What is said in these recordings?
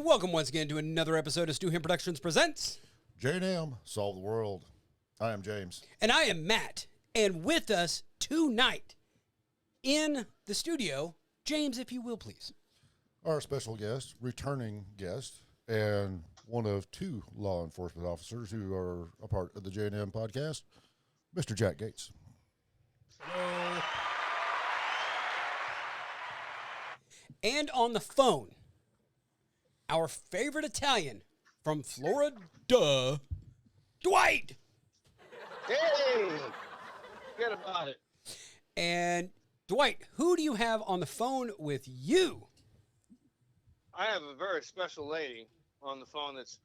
welcome once again to another episode of Stu Him Productions Presents J&M, Solve the World. I am James. And I am Matt. And with us tonight in the studio, James, if you will, please. Our special guest, returning guest, and one of two law enforcement officers who are a part of the J&M podcast, Mr. Jack Gates. Hello. And on the phone, our favorite Italian from Florida, Dwight. Hey, forget about it. And Dwight, who do you have on the phone with you? I have a very special lady on the phone that's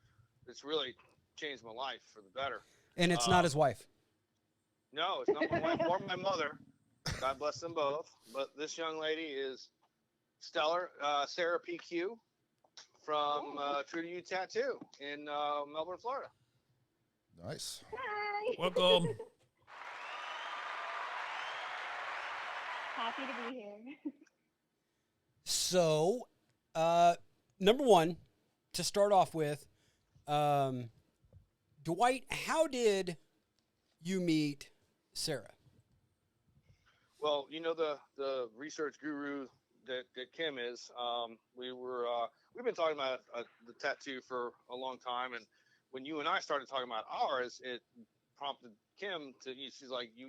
really changed my life for the better. And it's not his wife. No, it's not my wife or my mother. God bless them both. But this young lady is stellar, SarahPQ from PQ Tattoo in Melbourne, Florida. Nice. Hi. Welcome. Happy to be here. So, number one, to start off with, Dwight, how did you meet Sarah? Well, you know the research guru that Kim is. We've been talking about the tattoo for a long time, and when you and I started talking about ours, it prompted Kim to. She's like, "You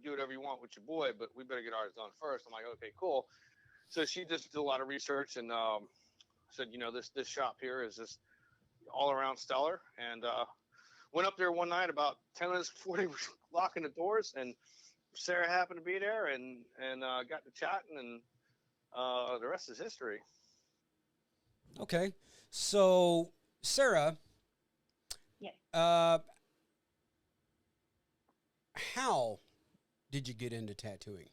do whatever you want with your boy, but we better get ours done first." I'm like, "Okay, cool." So she just did a lot of research and said, "You know, this shop here is just all around stellar." And went up there one night about 10 minutes before they were locking the doors, and Sarah happened to be there, and got to chatting, and the rest is history. Okay. So, Sarah, Yes. how did you get into tattooing?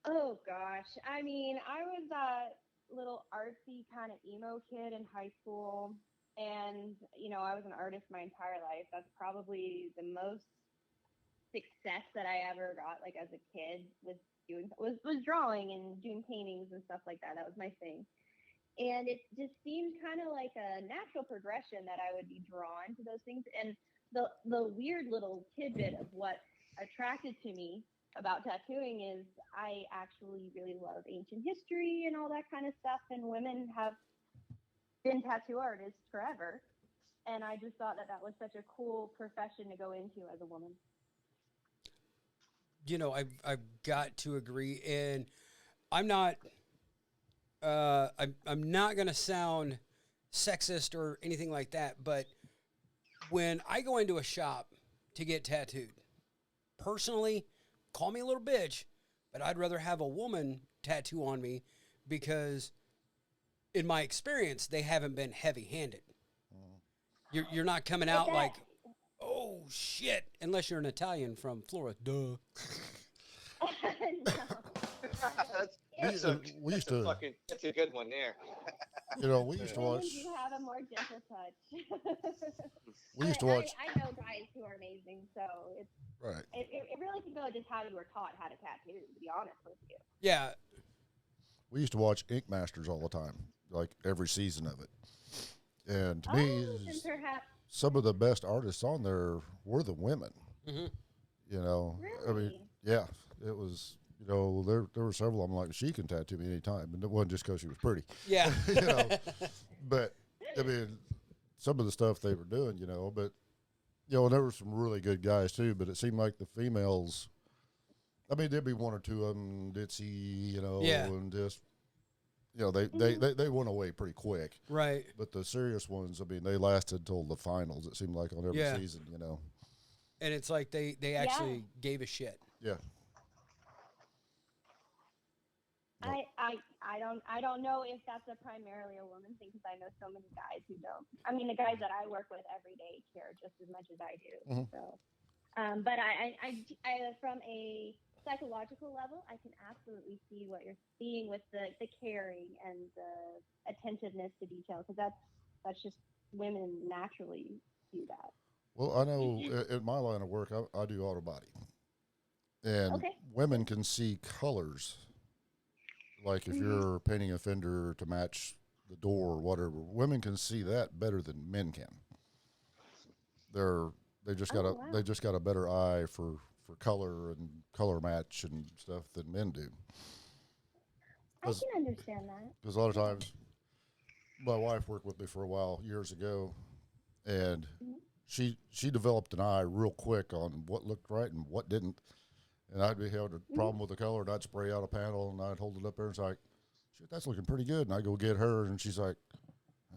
Oh gosh. I mean, I was that little artsy kind of emo kid in high school, and I was an artist my entire life. That's probably the most success that I ever got, like as a kid, was drawing and doing paintings and stuff like that. That was my thing. And it just seemed kind of like a natural progression that I would be drawn to those things. And the weird little tidbit of what attracted to me about tattooing is I actually really love ancient history and all that kind of stuff. And women have been tattoo artists forever. And I just thought that was such a cool profession to go into as a woman. I've got to agree, and I'm not going to sound sexist or anything like that, but when I go into a shop to get tattooed, personally, call me a little bitch, but I'd rather have a woman tattoo on me because, in my experience, they haven't been heavy-handed. You're not coming out like, oh, shit, unless you're an Italian from Florida. Duh. That's a good one there. We used to watch. You have a more gentle touch. We used to watch. I know guys who are amazing, so it's Right. It really can go just how you were taught how to tattoo. To be honest with you. Yeah. We used to watch Ink Masters all the time, like every season of it. And to me, then perhaps some of the best artists on there were the women. Mm-hmm. Really? I mean, yeah, it was. There were several of them like, she can tattoo me anytime, and it wasn't just because she was pretty. Yeah. But I mean, some of the stuff they were doing, but and there were some really good guys too. But it seemed like the females. I mean, there'd be one or two of them ditzy, Yeah. and just. They went away pretty quick. Right. But the serious ones, I mean, they lasted till the finals, it seemed like, on every season, And it's like they actually gave a shit. Yeah. I don't know if that's primarily a woman thing, because I know so many guys who don't. I mean, the guys that I work with every day care just as much as I do. Mm-hmm. So, but I from a psychological level, I can absolutely see what you're seeing with the caring and the attentiveness to detail, because that's just women naturally do that. Well, I know in my line of work, I do auto body. And women can see colors. Like if you're painting a fender to match the door or whatever. Women can see that better than men can. They just got they just got a better eye for color and color match and stuff than men do. I can understand that. Because a lot of times, my wife worked with me for a while years ago, and she developed an eye real quick on what looked right and what didn't. And I'd be having a problem with the color, and I'd spray out a panel, and I'd hold it up there, and it's like, shit, that's looking pretty good. And I go get her, and she's like,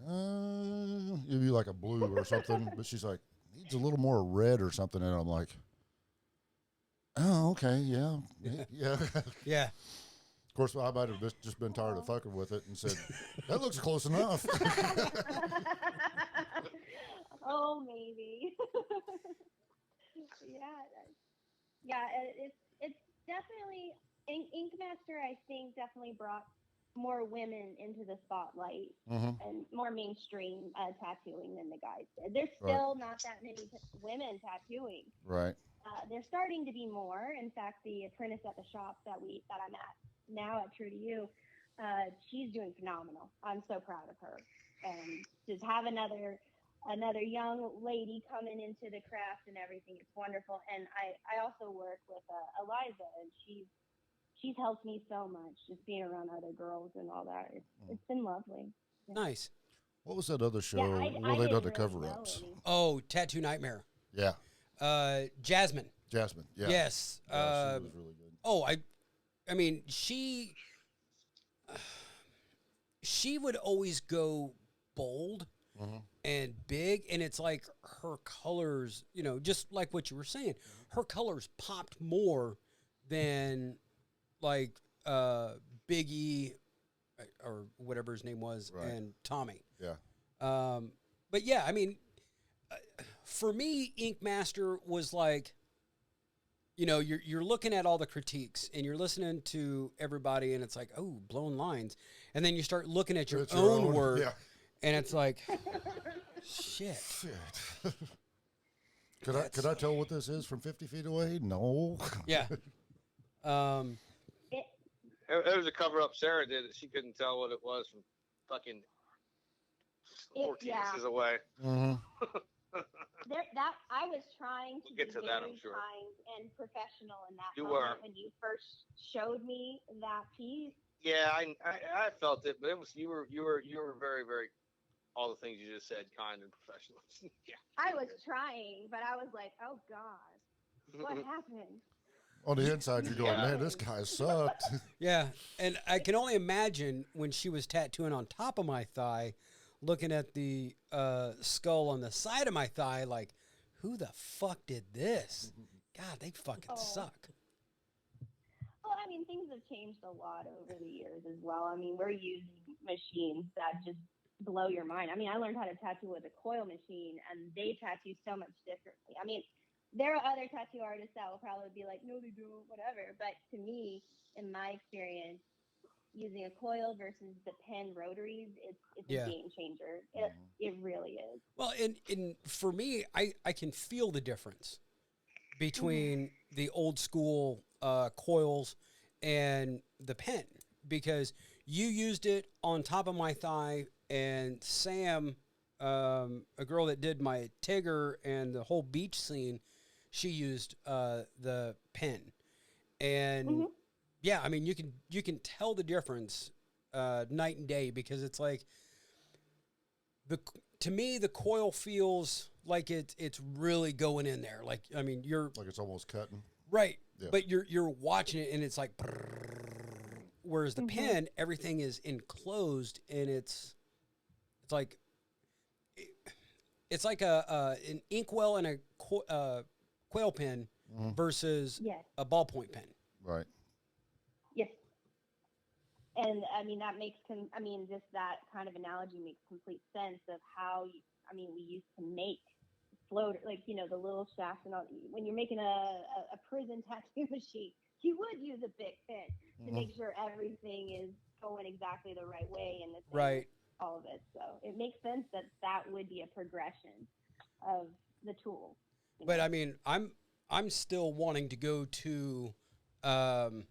it'd be like a blue or something, but she's like, needs a little more red or something. And I'm like, oh, okay, yeah. Yeah. Of course, I might have just been tired of fucking with it and said, that looks close enough. Oh, maybe. Yeah, it's definitely Ink Master. I think definitely brought more women into the spotlight and more mainstream tattooing than the guys did. There's still not that many women tattooing. Right. There's starting to be more. In fact, the apprentice at the shop that I'm at now at True to You, she's doing phenomenal. I'm so proud of her. And to have another young lady coming into the craft and everything, it's wonderful. And I also work with Eliza, and she's helped me so much just being around other girls and all that. It's been lovely. Yeah. Nice. What was that other show I where they done the didn't really cover-ups? know any. Oh, Tattoo Nightmare. Yeah. Jasmine. Jasmine, yeah. Yes. Yeah, she was really good. Oh, I mean, she would always go bold and big, and it's like her colors, just like what you were saying, her colors popped more than like Biggie or whatever his name was and Tommy. Yeah. But yeah, I mean, for me, Ink Master was like, you're looking at all the critiques and you're listening to everybody, and it's like, oh, blown lines, and then you start looking at your own work, and it's like, shit. Could I tell what this is from 50 feet away? No. Yeah. There was a cover up Sarah did that she couldn't tell what it was from fucking 14 inches away. I was trying to get be to very that, I'm sure. kind and professional in that You moment were. when you first showed me that piece. Yeah, I felt it, but it was you were very, very, all the things you just said, kind and professional. Yeah. I was trying, but I was like, oh God, what happened? On the inside, you're going, man, this guy sucked. Yeah, and I can only imagine when she was tattooing on top of my thigh, looking at the skull on the side of my thigh, like, who the fuck did this? God, they fucking suck. Well, I mean, things have changed a lot over the years as well. I mean, we're using machines that just blow your mind. I mean, I learned how to tattoo with a coil machine, and they tattoo so much differently. I mean, there are other tattoo artists that will probably be like, no, they don't, whatever. But to me, in my experience, using a coil versus the pen rotaries, it's a game changer. It really is. Well, and for me, I can feel the difference between the old school coils and the pen, because you used it on top of my thigh, and Sam, a girl that did my Tigger and the whole beach scene, she used the pen, and yeah, I mean, you can tell the difference night and day, because it's like to me the coil feels like it's really going in there. Like, I mean, you're Like it's almost cutting. right, but you're watching it and it's like, whereas the pen, everything is enclosed, and it's like an inkwell and a quail pen versus a ballpoint pen. Right. Yes. And I mean, just that kind of analogy makes complete sense of how, we used to make float, like, the little shafts and all. When you're making a prison tattoo machine, you would use a big pen to make sure everything is going exactly the right way and the same, Right. all of it. So it makes sense that would be a progression of the tool. But I mean, I'm still wanting to go to the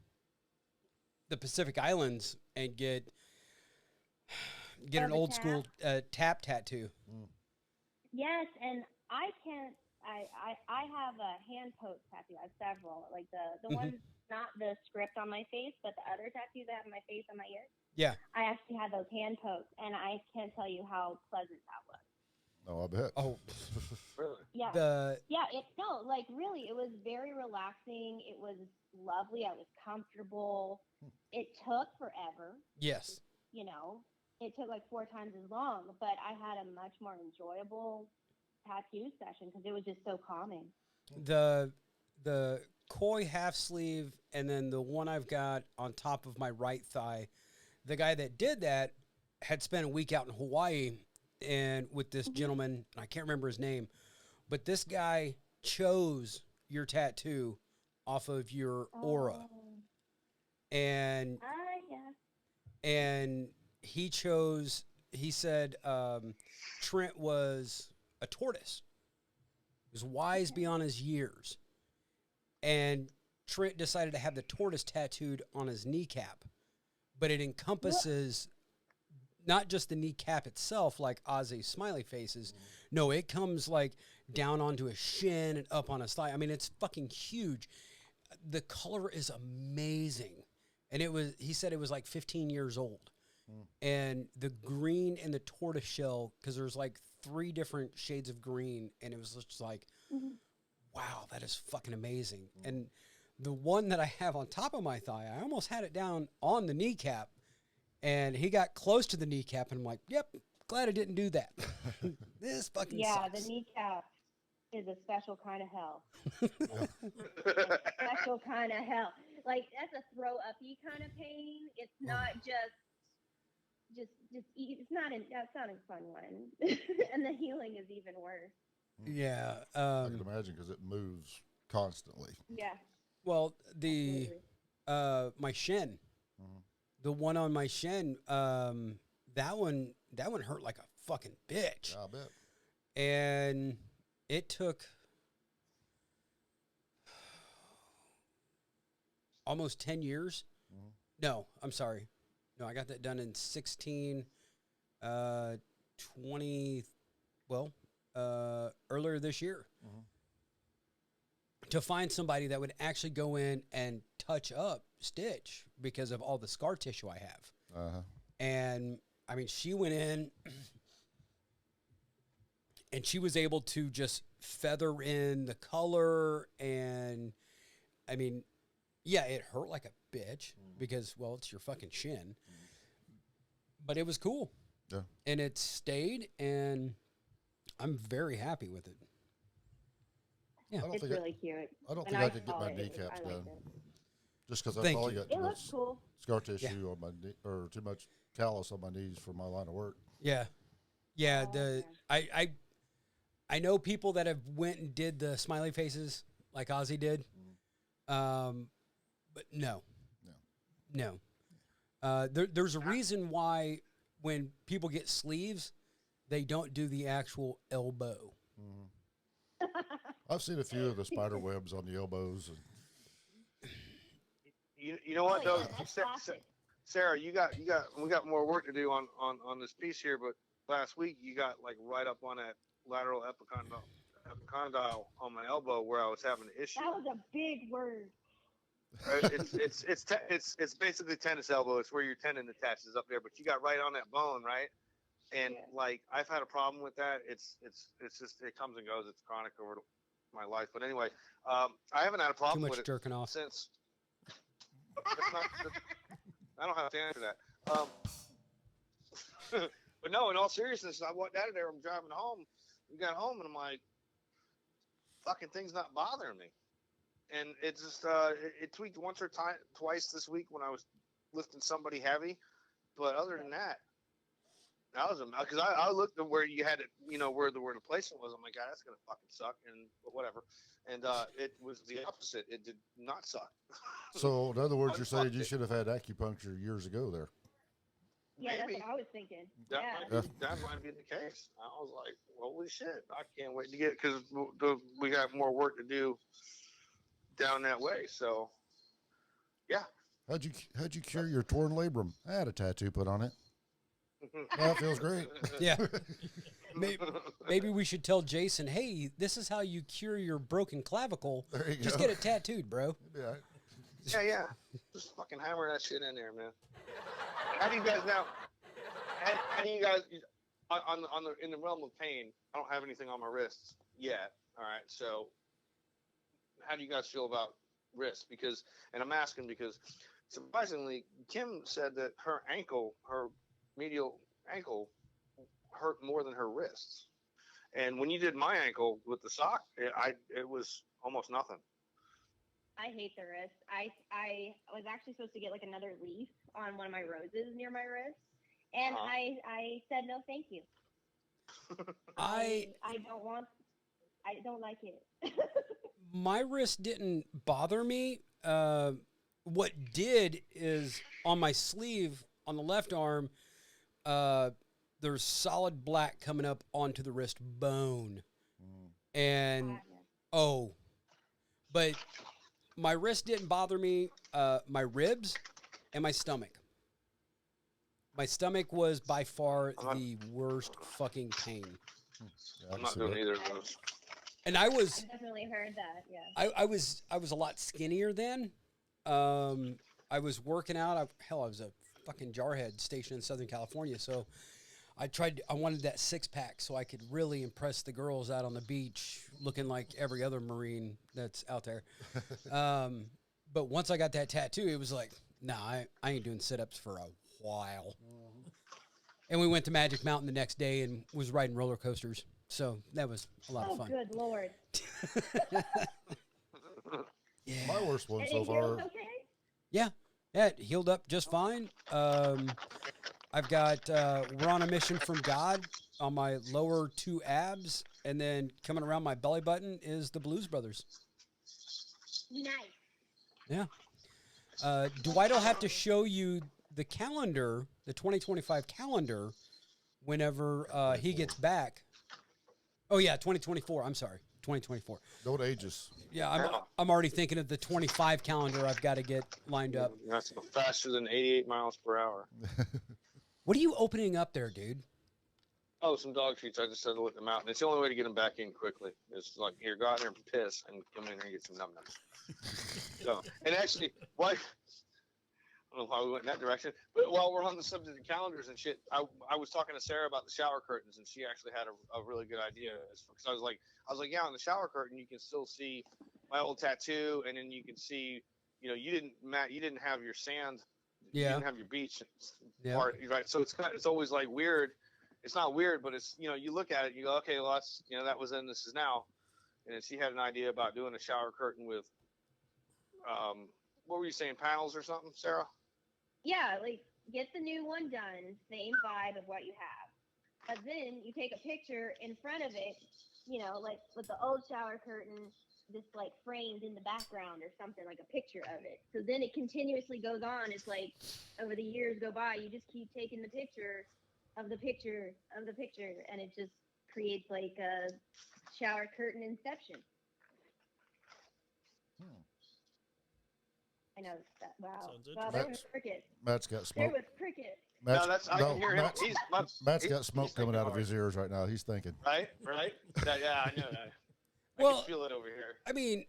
Pacific Islands and get get Oh, an the old school tap tattoo. Yes, and I can't. I have a hand poke tattoo. I have several, like the Mhm. ones not the script on my face, but the other tattoos I have on my face on my ear. Yeah. I actually had those hand pokes, and I can't tell you how pleasant that was. Oh, I bet. Oh, Really? Yeah. the Yeah, like really, it was very relaxing. It was lovely. I was comfortable. It took forever, yes. you know. It took like 4 times as long, but I had a much more enjoyable tattoo session because it was just so calming. The koi half sleeve and then the one I've got on top of my right thigh. The guy that did that had spent a week out in Hawaii and with this gentleman, I can't remember his name, but this guy chose your tattoo off of your aura. Oh, And yeah. and he said Trent was a tortoise. He was wise beyond his years. And Trent decided to have the tortoise tattooed on his kneecap, but it encompasses not just the kneecap itself, like Ozzy's smiley faces. No, it comes like down onto his shin and up on his thigh. I mean, it's fucking huge. The color is amazing. And he said it was like 15 years old. And the green and the tortoise shell, because there's like 3 different shades of green, and it was just like, wow, that is fucking amazing. And the one that I have on top of my thigh, I almost had it down on the kneecap, and he got close to the kneecap, and I'm like, yep, glad I didn't do that. This fucking Yeah, sucks. the kneecap is a special kind of hell. A special kind of hell. Like that's a throw uppy kind of pain. It's not it's not that's not a fun one. And the healing is even worse. Yeah. I can imagine because it moves constantly. Yeah. Well, Absolutely. my shin, the one on my shin, that one hurt like a fucking bitch. I bet. And it took almost 10 years. No, I'm sorry. No, I got that done in 16, 20, well, earlier this year. To find somebody that would actually go in and touch up Stitch because of all the scar tissue I have. Uh-huh. And I mean, she went in and she was able to just feather in the color. And I mean, yeah, it hurt like a bitch because, well, it's your fucking shin. But it was cool. Yeah. And it stayed, and I'm very happy with it. Yeah. It's really cute. I don't When think I could get saw my it, kneecaps I done. liked it. Just because I've Thank probably you. got too It much looks cool. scar tissue on my knee, or too much callus on my knees for my line of work. Yeah. Yeah. Oh, I know people that have went and did the smiley faces like Ozzy did. But no. There's a reason why when people get sleeves, they don't do the actual elbow. I've seen a few of the spider webs on the elbows. And You know what though, That's classic. Sarah, we got more work to do on this piece here. But last week you got like right up on that lateral epicondyle on my elbow where I was having an issue. That was a big word. It's basically tennis elbow. It's where your tendon attaches up there, but you got right on that bone, right? And like I've had a problem with that. It's just it comes and goes. It's chronic over my life. But anyway, I haven't had a problem Too much with it jerking off. since. I don't have to answer that. But no, in all seriousness, I walked out of there. I'm driving home. We got home, and I'm like, fucking thing's not bothering me. And it just it tweaked once or twice this week when I was lifting somebody heavy. But other than that, was because I looked at where you had it, where the placement was. I'm like, God, that's gonna fucking suck, and whatever. And it was the opposite. It did not suck. so, in other words, you're saying you should have had acupuncture years ago there. Yeah, Maybe. that's what I was thinking. That might be the case. I was like, holy shit, I can't wait to get, because we got more work to do down that way. So, yeah. How'd you cure your torn labrum? I had a tattoo put on it. That feels great. Yeah. Maybe we should tell Jason, hey, this is how you cure your broken clavicle. There you Just go. get it tattooed, bro. Yeah. Yeah. Just fucking hammer that shit in there, man. How do you guys now? How do you guys in the realm of pain? I don't have anything on my wrists yet. All right, so how do you guys feel about wrists? Because, and I'm asking because surprisingly, Kim said that her medial ankle, hurt more than her wrists. And when you did my ankle with the sock, it was almost nothing. I hate the wrist. I was actually supposed to get like another leaf on one of my roses near my wrist, and I said no, thank you. I don't like it. My wrist didn't bother me. What did is on my sleeve on the left arm, there's solid black coming up onto the wrist bone. And, but my wrist didn't bother me. My ribs and my stomach. My stomach was by far the worst fucking pain. Yeah, I'm not doing either of those. And I was I definitely heard that. Yeah. I was a lot skinnier then. I was working out. I was a fucking jarhead stationed in Southern California, so I wanted that six pack so I could really impress the girls out on the beach, looking like every other Marine that's out there. But once I got that tattoo, it was like, nah, I ain't doing sit-ups for a while. And we went to Magic Mountain the next day and was riding roller coasters. So that was a lot of fun. Oh, good Lord. Yeah. My worst one And so it far. healed okay? Yeah, it healed up just fine. I've got, we're on a mission from God on my lower two abs, and then coming around my belly button is the Blues Brothers. Nice. Yeah. Dwight will have to show you the calendar, the 2025 calendar, whenever he gets back. Oh, yeah, 2024. I'm sorry, 2024. Don't age us. Yeah, I'm already thinking of the 25 calendar I've got to get lined up. That's faster than 88 miles per hour. What are you opening up there, dude? Oh, some dog treats. I just had to let them out. And it's the only way to get them back in quickly. It's like, here, go out there and piss and come in here and get some num-nums. So, and actually, why? I don't know why we went in that direction. But while we're on the subject of calendars and shit, I was talking to Sarah about the shower curtains, and she actually had a really good idea. Because I was like, yeah, on the shower curtain, you can still see my old tattoo, and then you can see, you know, you didn't have your sand, you didn't have your beach part, right? So it's always like weird. It's not weird, but it's, you know, you look at it, and you go, okay, well, that's, you know, that was then, this is now. And then she had an idea about doing a shower curtain with, what were you saying, panels or something, Sarah? Yeah, like get the new one done, same vibe of what you have. But then you take a picture in front of it, you know, like with the old shower curtain, just like framed in the background or something, like a picture of it. So then it continuously goes on. It's like over the years go by, you just keep taking the picture of the picture of the picture, and it just creates like a shower curtain inception. I know that. Wow. Wow, there was crickets. Matt's got smoke. There was crickets. I can hear him. Matt's got smoke coming out of his ears right now. He's thinking. Right? Yeah, I know that. I Well, can feel it over here. I mean,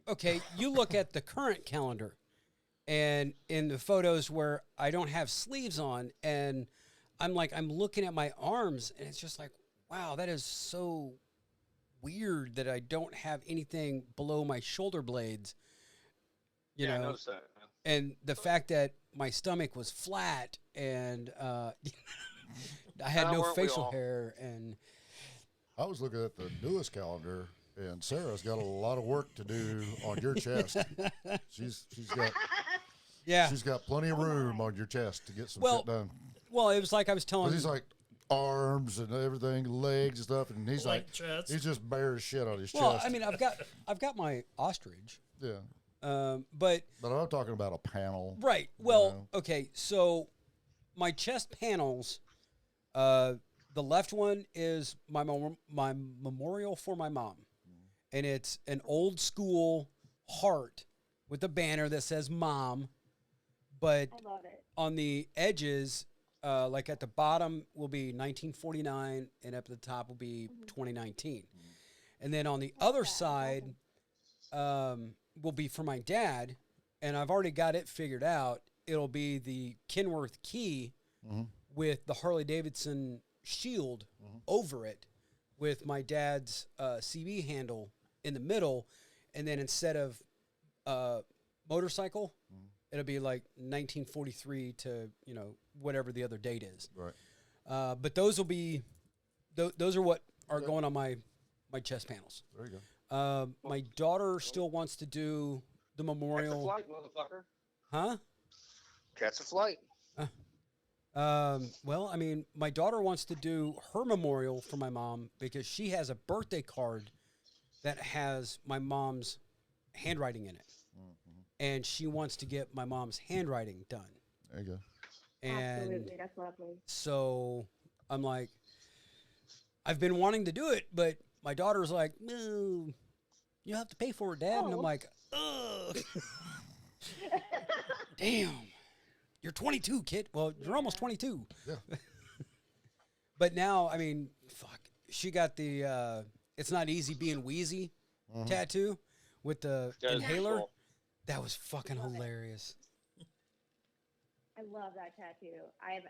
okay, you look at the current calendar, and in the photos where I don't have sleeves on, and I'm looking at my arms, and it's just like, wow, that is so weird that I don't have anything below my shoulder blades. You know, I noticed that. And the fact that my stomach was flat and I had no facial hair, and I was looking at the newest calendar, and Sarah's got a lot of work to do on your chest. she's got plenty of room on your chest to get some shit done. Well, it was like I was telling. He's like arms and everything, legs and stuff, and he's like chest. He's just bare as shit on his chest. Well, I mean, I've got my ostrich. Yeah. But I'm talking about a panel. Right. Well, okay. So my chest panels, the left one is my memorial for my mom. And it's an old school heart with a banner that says mom. But I love it. on the edges, like at the bottom will be 1949, and up at the top will be 2019. And then on the other side will be for my dad, and I've already got it figured out. It'll be the Kenworth key with the Harley Davidson shield over it, with my dad's CB handle in the middle, and then instead of motorcycle, it'll be like 1943 to whatever the other date is. Right. But those will be those are what are going on my chest panels. There you go. My daughter still wants to do the memorial. Catch a flight, motherfucker. Huh? Catch a flight. Well, I mean, my daughter wants to do her memorial for my mom because she has a birthday card that has my mom's handwriting in it. And she wants to get my mom's handwriting done. There you go. And Absolutely, that's lovely. so I'm like, I've been wanting to do it, but my daughter's like, no, you have to pay for it, Dad. And I'm like, ugh. Damn. You're 22, kid. Well, you're almost 22. Yeah. But now, I mean, fuck. She got the It's Not Easy Being Wheezy tattoo with the That is inhaler. cool. That was fucking hilarious. I love that tattoo. I've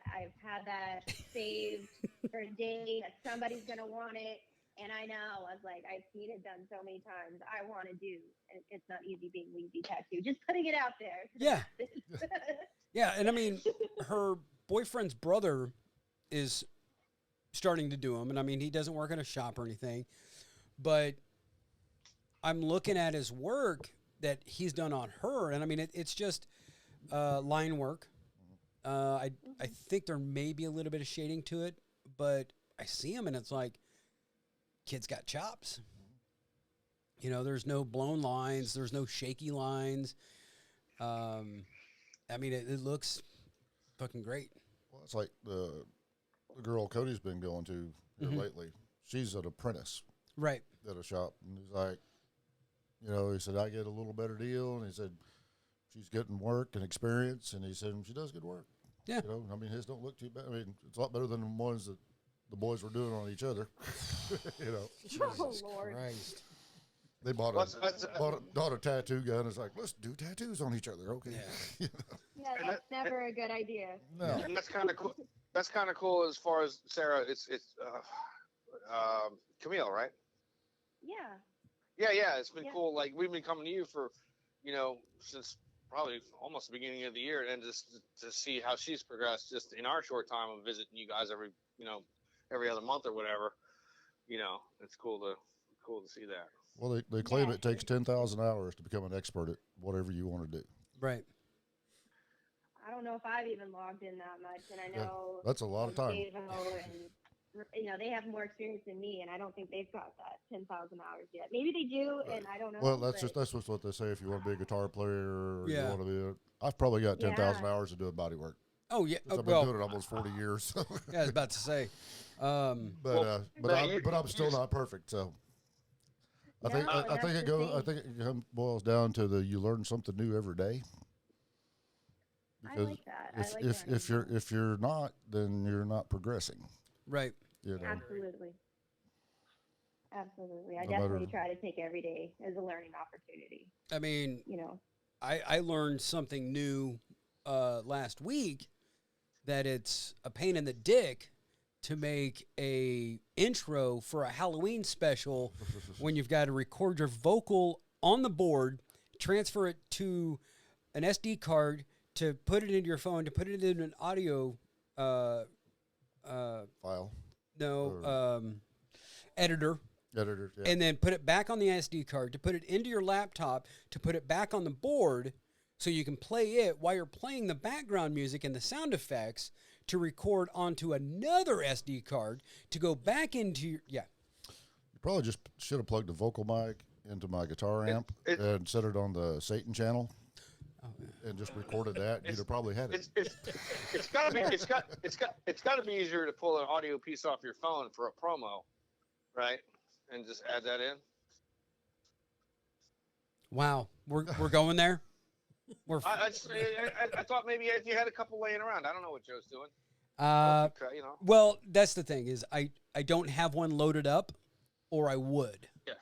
had that saved for a day that somebody's gonna want it, and I know. I was like, I've seen it done so many times. I want to do. It's Not Easy Being Wheezy tattoo. Just putting it out there. Yeah. Yeah, and I mean, her boyfriend's brother is starting to do them, and I mean, he doesn't work in a shop or anything, but I'm looking at his work that he's done on her, and I mean, it's just line work. I think there may be a little bit of shading to it, but I see him, and it's like, kid's got chops. There's no blown lines, there's no shaky lines. I mean, it looks fucking great. Well, it's like the girl Cody's been going to here lately. She's an apprentice Right. at a shop, and he's like, he said, I get a little better deal, and he said, she's getting work and experience, and he said, she does good work. Yeah. I mean, his don't look too bad. I mean, it's a lot better than the ones that the boys were doing on each other. Oh Lord. Christ. They bought a tattoo gun. It's like, let's do tattoos on each other. Okay. Yeah. Yeah, that's never a good idea. No. And that's kind of cool. That's kind of cool as far as Sarah. It's Camille, right? Yeah. Yeah. It's been Yeah. cool. Like we've been coming to you for, since probably almost the beginning of the year, and just to see how she's progressed just in our short time of visiting you guys every other month or whatever. It's cool to see that. Well, they claim it takes 10,000 hours to become an expert at whatever you want to do. Right. I don't know if I've even logged in that much, and I know That's a lot of time. Dave and they have more experience than me, and I don't think they've got that 10,000 hours yet. Maybe they do, and I don't know. Well, that's just what they say. If you want to be a guitar player, or you Yeah. want to be. I've probably got 10,000 Yeah. hours to do body work. Oh, yeah. 'Cause Oh, I've been well, doing it almost 40 years. So. yeah, I was about to say. But I'm still not perfect. So I think No, I that's think it the goes. I thing. think it boils down to you learn something new every day. I like that. If I like learning. if you're not, then you're not progressing. Right. Absolutely. Absolutely. I No matter- definitely try to take every day as a learning opportunity. I mean, I learned something new last week, that it's a pain in the dick to make a intro for a Halloween special when you've got to record your vocal on the board, transfer it to an SD card, to put it into your phone, to put it in an audio File editor, editor. Yeah. and then put it back on the SD card, to put it into your laptop, to put it back on the board so you can play it while you're playing the background music and the sound effects, to record onto another SD card, to go back into your, You probably just should have plugged a vocal mic into my guitar amp and set it on the Satan channel. And just recorded that. You'd have probably had it. It's got to be easier to pull an audio piece off your phone for a promo, right? And just add that in. Wow, we're going there. I thought maybe if you had a couple laying around. I don't know what Joe's doing. Okay, you know. Well, that's the thing is I don't have one loaded up, or I would. Yeah.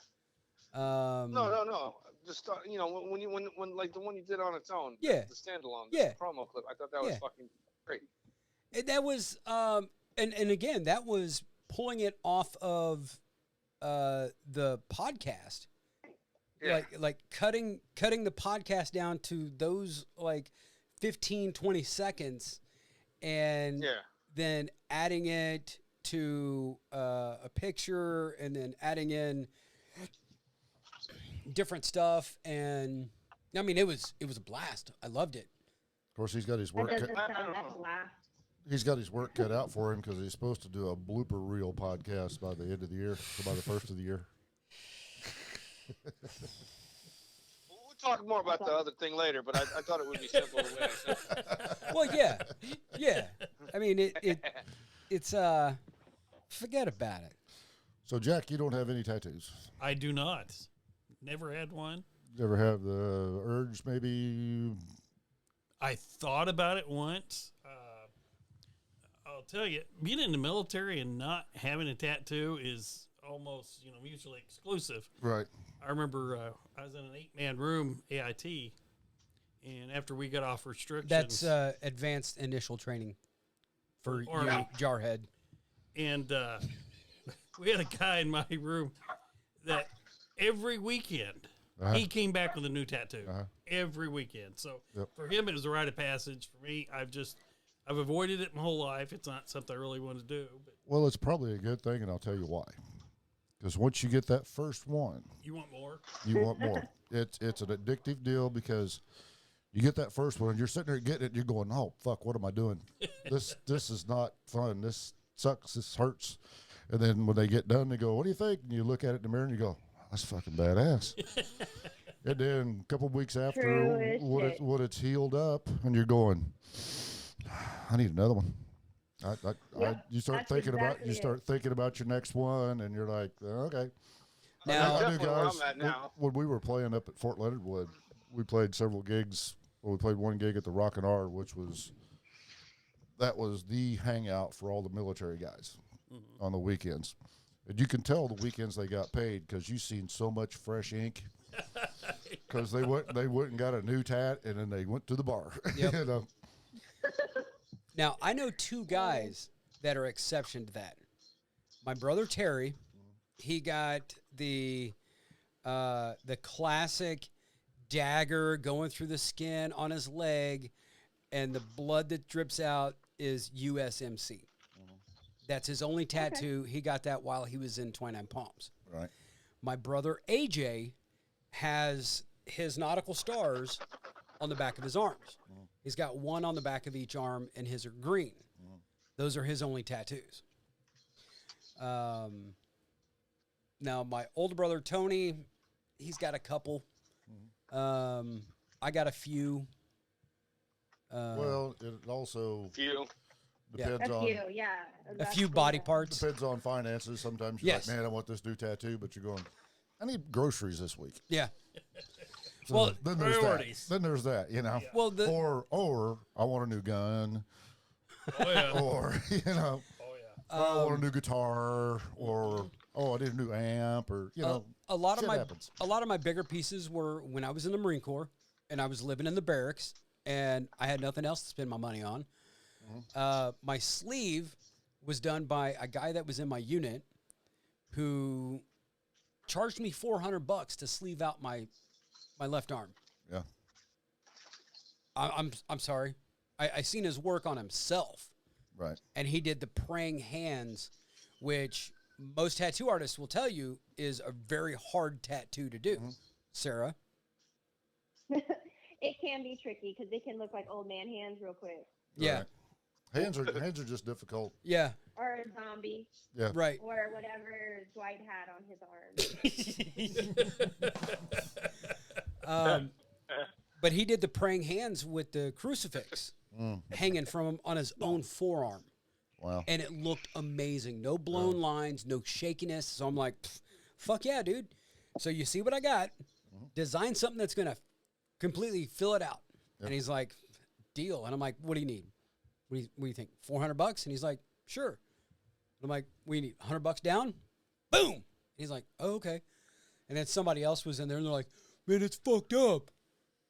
Um, No. Just you know, when like the one you did on its own, Yeah. the standalone, Yeah. promo clip, I thought that was Yeah. fucking great. And that was and again, that was pulling it off of the podcast. Yeah. Like cutting the podcast down to those like 15 20 seconds, and Yeah. then adding it to a picture, and then adding in different stuff. And I mean, it was a blast. I loved it. Of course, he's got his That work. doesn't I sound don't like know. a laugh. He's got his work cut out for him because he's supposed to do a blooper reel podcast by the end of the year, so by the first of the year. We'll talk more about the other thing later, but I thought it would be simple the way I said it. Well, yeah. I mean, it's forget about it. So, Jack, you don't have any tattoos. I do not. Never had one. You ever have the urge, maybe? I thought about it once. I'll tell you, being in the military and not having a tattoo is almost, mutually exclusive. Right. I remember I was in an 8-man room, AIT, and after we got off restrictions, That's advanced initial training for Or- you, Jarhead. and we had a guy in my room that every weekend he came back with a new tattoo every weekend. So Yep. for him, it was a rite of passage. For me, I've avoided it my whole life. It's not something I really want to do. But Well, it's probably a good thing, and I'll tell you why. Because once you get that first one, you want more? you want more. It's an addictive deal because you get that first one, and you're sitting there getting it, and you're going, "Oh fuck, what am I doing? This is not fun. This sucks. This hurts." And then when they get done, they go, "What do you think?" And you look at it in the mirror, and you go, "That's fucking badass." And then a couple of weeks after, True as shit. when it's healed up, and you're going, "I need another one." You start that's thinking about exactly it. thinking about your next one, and you're like, "Okay." Now, I knew Definitely where guys I'm at now. when we were playing up at Fort Leonard Wood, we played several gigs. Well, we played one gig at the Rock and R, which was the hangout for all the military guys on the weekends. And you can tell the weekends they got paid because you seen so much fresh ink. Because they went and got a new tat, and then they went to the bar. Yep. You know? Now, I know two guys that are exception to that. My brother Terry, he got the classic dagger going through the skin on his leg, and the blood that drips out is USMC. That's his only tattoo. He got that while he was in 29 Palms. Right. My brother AJ has his nautical stars on the back of his arms. He's got one on the back of each arm, and his are green. Those are his only tattoos. Now, my older brother Tony, he's got a couple. I got a few. Well, it also Few. depends A on few, yeah. a few body parts. depends on finances. Sometimes you're Yes. like, "Man, I want this new tattoo," but you're going, "I need groceries this week." Yeah. So Well, then there's priorities. that. Then there's that, you know. Well, the- or I want a new gun, Oh yeah. or Oh yeah. I want a new guitar, or I need a new amp, or a lot of shit my happens. a lot of my bigger pieces were when I was in the Marine Corps and I was living in the barracks and I had nothing else to spend my money on. My sleeve was done by a guy that was in my unit who charged me $400 to sleeve out my left arm. Yeah. I'm sorry. I seen his work on himself, Right. and he did the praying hands, which most tattoo artists will tell you is a very hard tattoo to do. Sarah? It can be tricky because they can look like old man hands real quick. Yeah. Right. Hands are just difficult. Yeah. Or a zombie. Yeah. Right. Or whatever Dwight had on his arm. But he did the praying hands with the crucifix hanging from him on his own forearm. Wow. And it looked amazing. No blown lines, no shakiness. So I'm like, fuck yeah, dude. So you see what I got? Design something that's going to completely fill it out. And he's like, deal. And I'm like, what do you need? What do you think? $400? And he's like, sure. I'm like, we need $100 down. Boom. And he's like, oh, okay. And then somebody else was in there, and they're like, man, it's fucked up.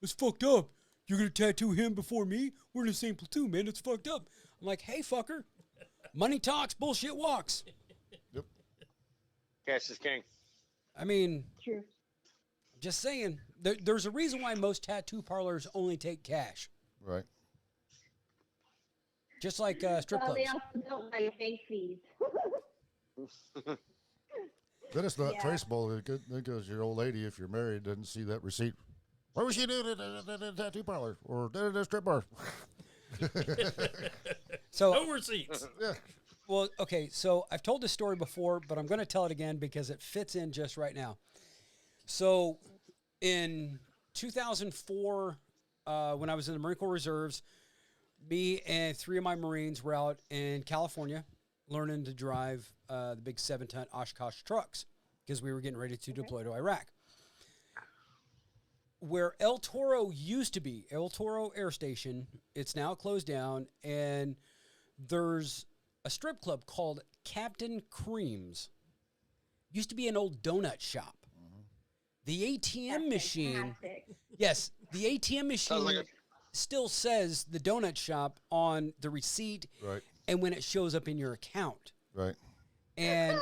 It's fucked up. You're gonna tattoo him before me? We're in the same platoon, man. It's fucked up. I'm like, hey, fucker. Money talks, bullshit walks. Yep. Cash is king. I mean, True. just saying. There's a reason why most tattoo parlors only take cash. Right. Just like strip Well, clubs. they also don't like bank fees. Then it's not Yeah. traceable because your old lady, if you're married, doesn't see that receipt. Where was she doing it at a tattoo parlor or at a strip bar? So, No receipts. Yeah. well, okay. So I've told this story before, but I'm going to tell it again because it fits in just right now. So in 2004, when I was in the Marine Corps Reserves, me and 3 of my Marines were out in California learning to drive the big 7-ton Oshkosh trucks because we were getting ready to deploy to Iraq. Where El Toro used to be, El Toro Air Station, it's now closed down, and there's a strip club called Captain Cream's. Used to be an old donut shop. The ATM machine, Fantastic. yes, the ATM Sounds machine like still says the donut shop on the receipt Right. and when it shows up in your account. Right. And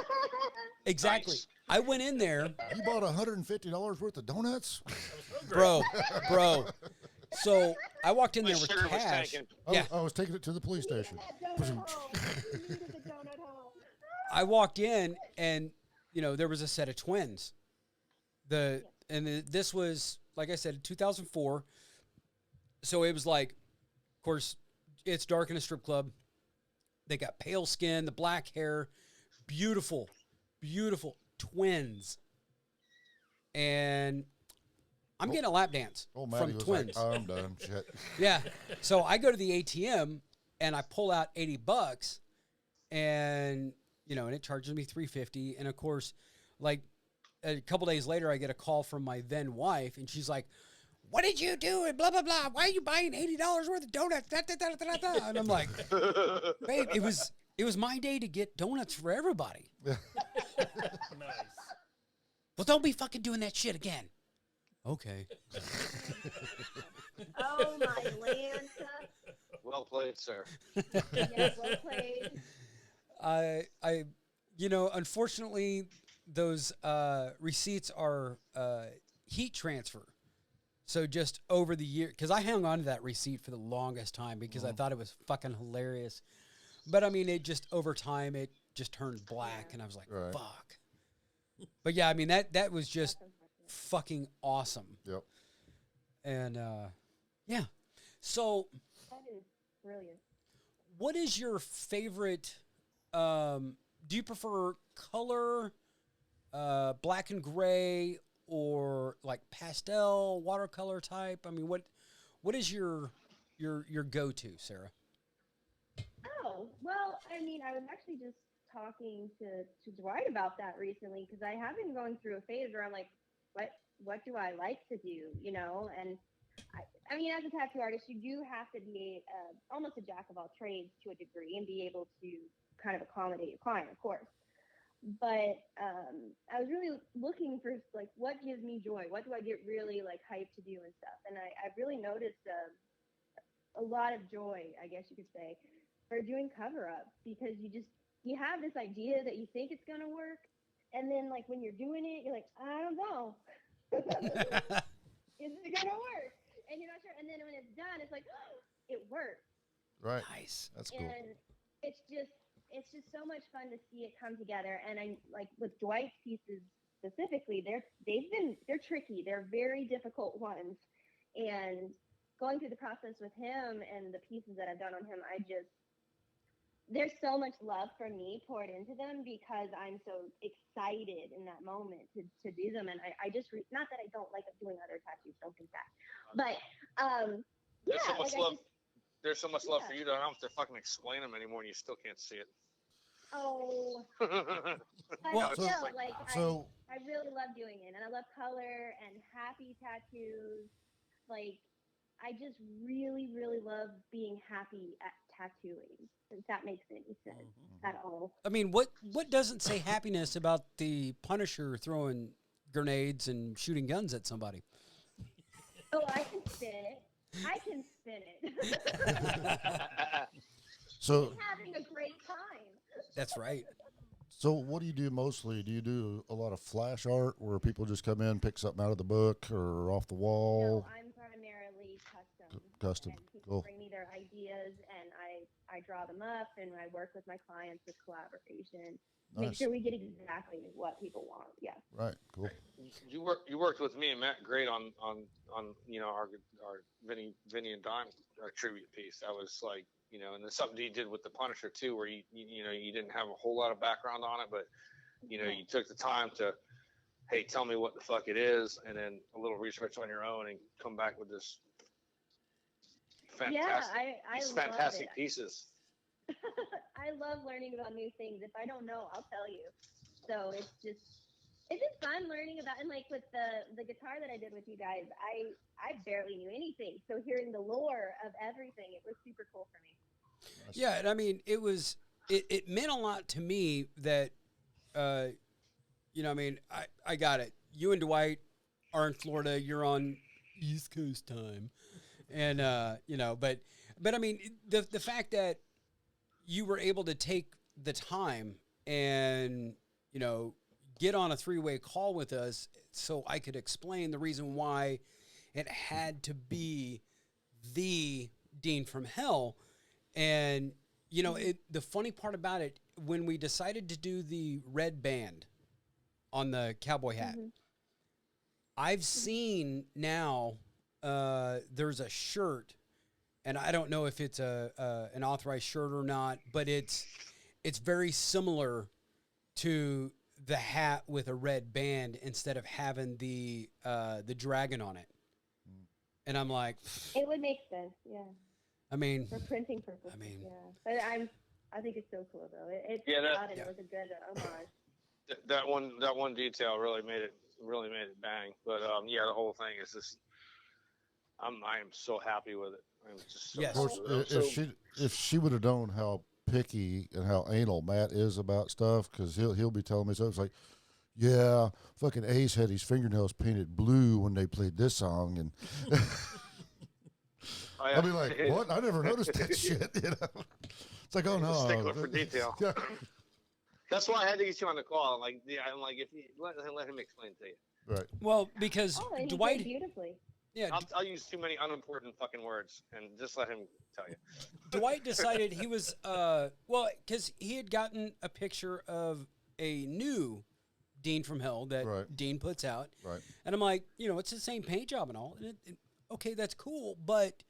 exactly. Nice. I went in there, You bought $150 worth of donuts? bro. So I walked in My there with sugar was cash. tanking. Yeah. I was taking it to the police station. Donut hole. You needed the donut hole. I walked in and, there was a set of twins. This was, like I said, 2004. So it was like, of course, it's dark in a strip club. They got pale skin, the black hair, beautiful, beautiful twins. And I'm getting a lap dance Oh, Maddie from was twins. like, I'm done. Shit. Yeah. So I go to the ATM and I pull out $80 and, and it charges me $350. And of course, like a couple days later, I get a call from my then wife and she's like, what did you do? And blah, blah, blah. Why are you buying $80 worth of donuts? Da, da, da, da, da. And I'm like, babe, it was my day to get donuts for everybody. Nice. Well, don't be fucking doing that shit again. Okay. Oh my Lanta. Well played, sir. Yes, well played. Unfortunately, those receipts are heat transfer. So just over the year, because I hung on to that receipt for the longest time because I thought it was fucking hilarious. But I mean, it just over time, it just turned black, and I was like, Right. fuck. But yeah, I mean, that was just fucking awesome. Yep. And yeah. So That is brilliant. what is your favorite? Do you prefer color, black and gray, or like pastel, watercolor type? I mean, what is your go-to, Sarah? Oh, well, I mean, I was actually just talking to Dwight about that recently because I have been going through a phase where I'm like, what do I like to do, And I mean, as a tattoo artist, you do have to be almost a jack of all trades to a degree and be able to kind of accommodate your client, of course. But I was really looking for like what gives me joy, what do I get really like hyped to do and stuff. And I really noticed a lot of joy, I guess you could say, for doing cover-ups because you have this idea that you think it's gonna work, and then like when you're doing it, you're like, I don't know, is it gonna work? And you're not sure. And then when it's done, it's like, oh, it worked. Right. Nice. That's cool. And it's just so much fun to see it come together. And I like with Dwight's pieces specifically, they're tricky. They're very difficult ones. And going through the process with him and the pieces that I've done on him, there's so much love from me poured into them because I'm so excited in that moment to do them. And I just, not that I don't like doing other tattoos, don't think that. But, There's yeah. so much like love. There's so much love Yeah. for you that I don't have to fucking explain them anymore, and you still can't see it. Oh, but Well, still, so- like, So, I really love doing it. And I love color and happy tattoos. Like, I just really, really love being happy at tattooing. If that makes any sense at all. I mean, what doesn't say happiness about the Punisher throwing grenades and shooting guns at somebody? Oh, I can spin it. I can spin it. So, Having a great time. That's right. so what do you do mostly? Do you do a lot of flash art where people just come in, pick something out of the book or off the No, wall? I'm primarily custom. Custom, And people cool. bring me their ideas, and I draw them up, and I work with my clients with collaboration. Make Nice. sure we get exactly what people want. Yeah. Right, cool. You worked with me and Matt great on our Vinny and Don tribute piece. That was like, and there's something you did with the Punisher too, where you didn't have a whole lot of background on it, but you took the time to, hey, tell me what the fuck it is, and then a little research on your own and come back with this fantastic, I these love fantastic it. pieces. I love learning about new things. If I don't know, I'll tell you. So it's just fun learning about, and like with the guitar that I did with you guys, I barely knew anything. So hearing the lore of everything, it was super cool for me. Yeah, and I mean, it meant a lot to me that, I mean, I got it. You and Dwight are in Florida. You're on East Coast time, and but I mean, the fact that you were able to take the time and get on a 3-way call with us so I could explain the reason why it had to be the Dean from Hell. And the funny part about it, when we decided to do the red band on the cowboy hat, I've seen now there's a shirt, and I don't know if it's an authorized shirt or not, but it's very similar to the hat with a red band instead of having the dragon on it. And I'm like, It would make sense, yeah, I mean, for printing purposes. I mean- yeah, but I think it's so cool though. It's that- it was a good homage. That one detail really made it bang. But the whole thing is just, I am so happy with it. I'm just so Yes. Of course, if she would have known how picky and how anal Matt is about stuff, because he'll be telling me stuff like, yeah, fucking Ace had his fingernails painted blue when they played this song, and I'll be like, what? I never noticed that shit. It's like, oh no, stickler for detail. Yeah. That's why I had to get you on the call. I'm like, if you let him explain to you. Right. well, because Oh, and he Dwight, did beautifully. yeah, I'll use too many unimportant fucking words and just let him tell you. Dwight decided he was because he had gotten a picture of a new Dean from Hell that Right. Dean puts out, Right. and I'm like, it's the same paint job and all, and okay, that's cool, but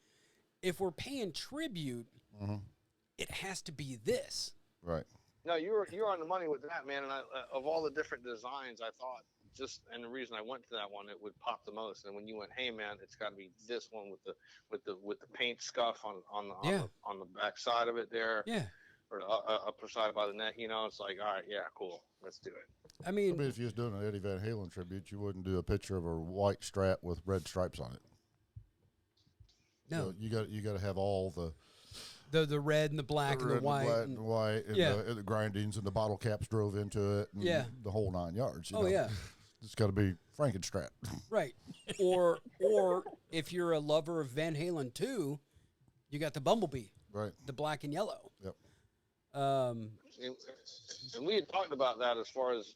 if we're paying tribute, it has to be this. Right. No, you're on the money with that, man. And of all the different designs, I thought and the reason I went to that one, it would pop the most. And when you went, hey man, it's got to be this one with the paint scuff on the back side of it there, Yeah, or the upper side by the neck. It's like, all right, yeah, cool, let's do it. I I mean, mean, if you was doing an Eddie Van Halen tribute, you wouldn't do a picture of a white strap with red stripes on it. no, You got to have all the the red and the black and the red white. black and- and white, and Yeah. the grindings and the bottle caps drove into it, and Yeah. the whole 9 yards. Oh, yeah. It's got to be Frankenstrap. Right. Or if you're a lover of Van Halen too, you got the Bumblebee, Right. the black and yellow. Yep. And we had talked about that as far as,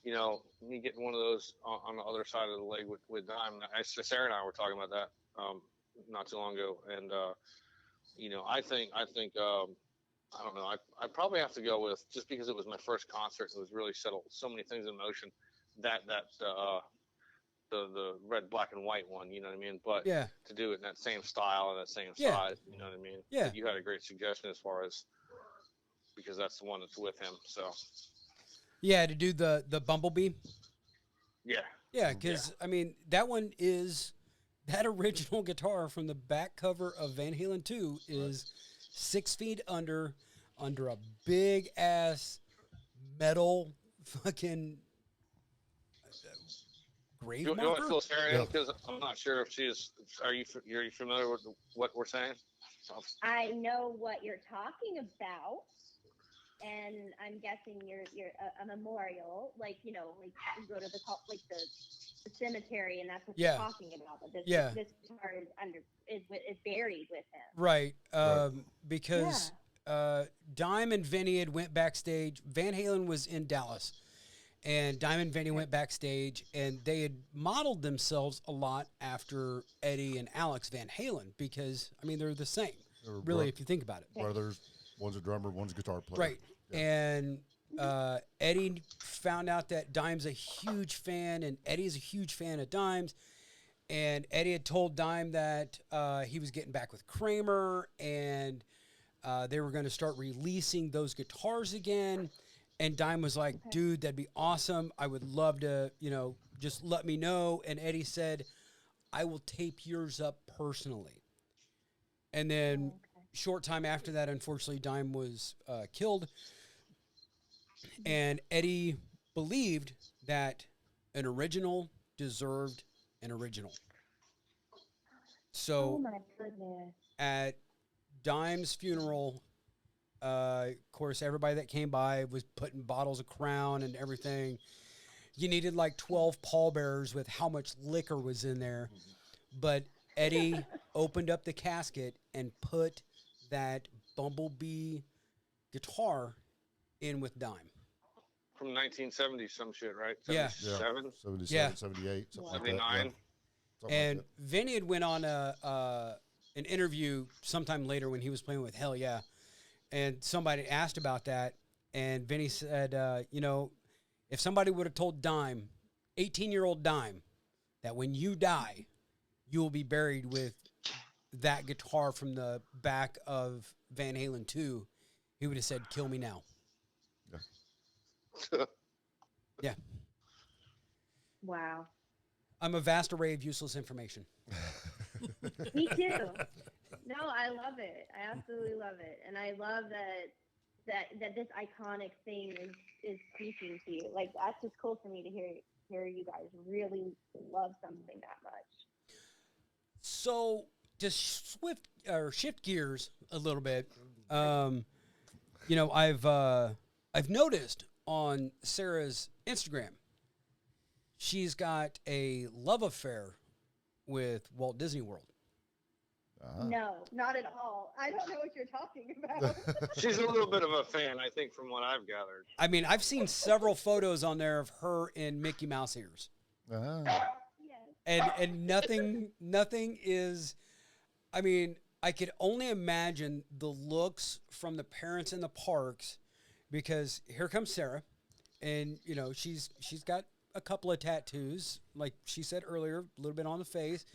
me getting one of those on the other side of the leg with Dime. Sarah and I were talking about that not too long ago, and I think I don't know. I probably have to go with, just because it was my first concert, it was really settled so many things in motion. The red, black, and white one, you know what I mean? But Yeah. to do it in that same style and that same Yeah. size, you know what I mean? Yeah. You had a great suggestion as far as, because that's the one that's with him. So Yeah, to do the Bumblebee. yeah, Yeah, because I mean that one is that original guitar from the back cover of Van Halen 2 is 6 feet under a big ass metal fucking grave You want to marker? fill Sarah Yeah. in because I'm not sure if she's. Are you familiar with what we're saying? I know what you're talking about, and I'm guessing you're a memorial, like you go to the cemetery, and that's what Yeah. you're talking about. But Yeah. this guitar is buried with him. Right. Right. Because Dime and Vinny had went backstage. Van Halen was in Dallas, and Dime and Vinny went backstage, and they had modeled themselves a lot after Eddie and Alex Van Halen because, I mean, they're the same, They were really, if you think about it. brothers. One's a drummer, one's a guitar player. Right. Yeah. And Eddie found out that Dime's a huge fan, and Eddie's a huge fan of Dime's. And Eddie had told Dime that he was getting back with Kramer, and they were going to start releasing those guitars again. And Dime was like, dude, that'd be awesome. I would love to, just let me know. And Eddie said, I will tape yours up personally. And then short time after that, unfortunately, Dime was killed. And Eddie believed that an original deserved an original. Oh So my goodness. at Dime's funeral, of course, everybody that came by was putting bottles of Crown and everything. You needed like 12 pallbearers with how much liquor was in there. But Eddie opened up the casket and put that Bumblebee guitar in with Dime. From 1970, some shit, right? Yeah. 77, 77, Yeah. 78, something like that. 79. Yeah. Something And like Vinny had went on an interview sometime later when he was playing with Hell Yeah, and somebody asked about that, and Vinny said, if somebody would have told Dime, 18-year-old Dime, that when you die, you will be buried with that guitar from the back of Van Halen 2, he would have said, kill me now. Yeah. Wow. I'm a vast array of useless information. Me too. No, I love it. I absolutely love it, and I love that this iconic thing is speaking to you. Like that's just cool for me to hear you guys really love something that much. So to shift gears a little bit, I've noticed on Sarah's Instagram, she's got a love affair with Walt Disney World. No, not at all. I don't know what you're talking about. She's a little bit of a fan, I think, from what I've gathered. I mean, I've seen several photos on there of her in Mickey Mouse ears, Yes. and nothing is. I mean, I could only imagine the looks from the parents in the parks, because here comes Sarah, and she's got a couple of tattoos, like she said earlier, a little bit on the face,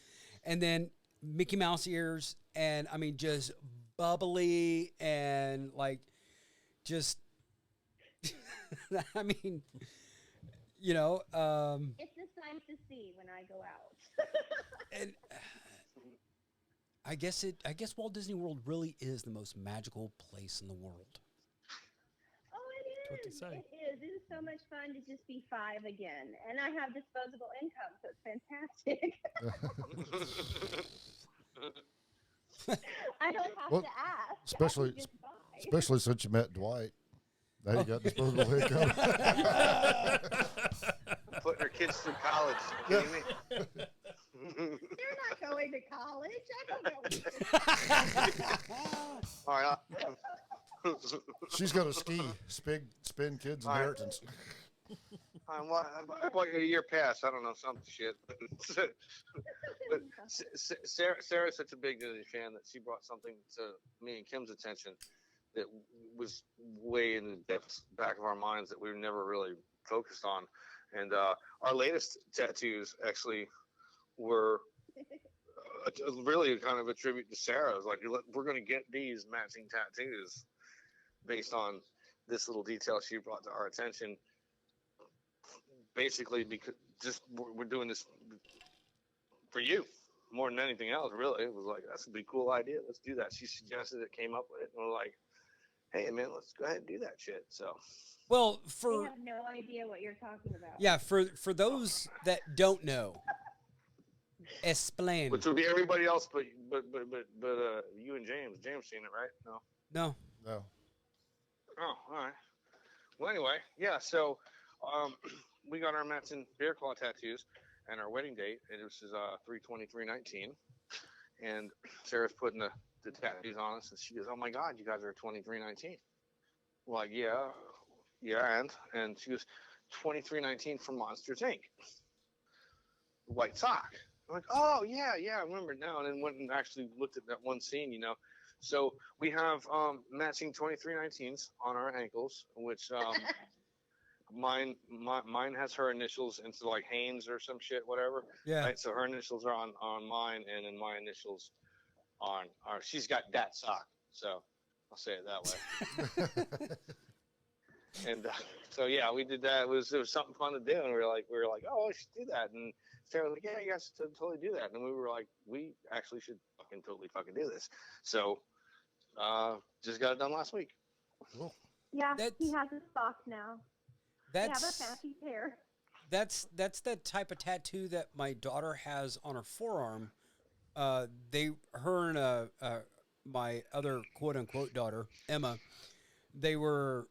and then Mickey Mouse ears, and I mean just bubbly and like just I mean It's a sight to see when I go out. and I guess Walt Disney World really is the most magical place in the world. Oh, it what they is. say. It is. It is so much fun to just be 5 again, and I have disposable income, so it's fantastic. I don't have Well, to ask. especially- I can just buy. Especially since you met Dwight. Now you got disposable income. Putting her kids through college. Are you kidding me? They're not going to college. I don't know. All right. She's got a spin kids All right. inheritance. I bought you a year pass. I don't know, some shit. But Sarah's such a big Disney fan that she brought something to me and Kim's attention that was way in the depths back of our minds that we were never really focused on. And our latest tattoos actually were really kind of a tribute to Sarah. It was like, we're going to get these matching tattoos based on this little detail she brought to our attention. Basically, because we're doing this for you more than anything else. Really, it was like, that's a pretty cool idea. Let's do that. She suggested it, came up with it, and we're like, hey man, let's go ahead and do that shit. So Well, I for have no idea what you're talking about. yeah, for those that don't know, explain. which would be everybody else, but you and James. James seen it, right? No. No. No. Oh, all right. Well, anyway, yeah. So, we got our Matson bear claw tattoos, and our wedding date. And it was 3/23/19, and Sarah's putting the tattoos on us, and she goes, "Oh my God, you guys are 23/19." We're like, yeah, and she goes, 23/19 from Monsters Inc. White sock. I'm like, oh yeah, I remember now. And then went and actually looked at that one scene, So we have matching 23/19s on our ankles, which mine has her initials into like Haynes or some shit, whatever. Yeah. Right. So her initials are on mine, and then my initials on our. She's got that sock, so I'll say it that way. And so yeah, we did that. It was something fun to do, and we were like, oh, I should do that. And Sarah was like, yeah, you guys should totally do that. And we were like, we actually should totally do this. So just got it done last week. Cool. Yeah, That's- he has his socks now. They have a That's fancy pair. that's the type of tattoo that my daughter has on her forearm. Her and my other quote unquote daughter, Emma, they were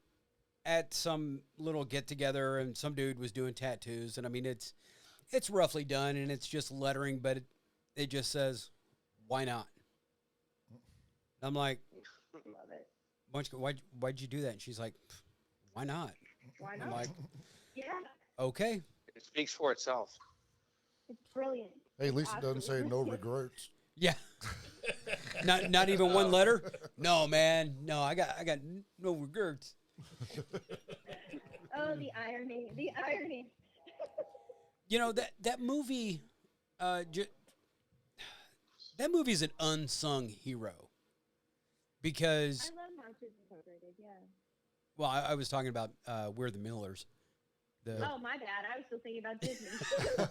at some little get together, and some dude was doing tattoos, and I mean it's roughly done, and it's just lettering, but it just says, "Why not?" I'm like, Love it. why'd you do that? And she's like, "Why not?" Why I'm not? like, Yeah, okay. It speaks for itself. it's brilliant. Hey, at least it doesn't say no regrets. Yeah. not even one letter? No, man. No, I got no regrets. Oh, the irony. The irony. That movie that movie's an unsung hero. Because I love Monsters Incorporated, yeah. well, I was talking about We're the Millers. Oh, my bad. I was still thinking about Disney.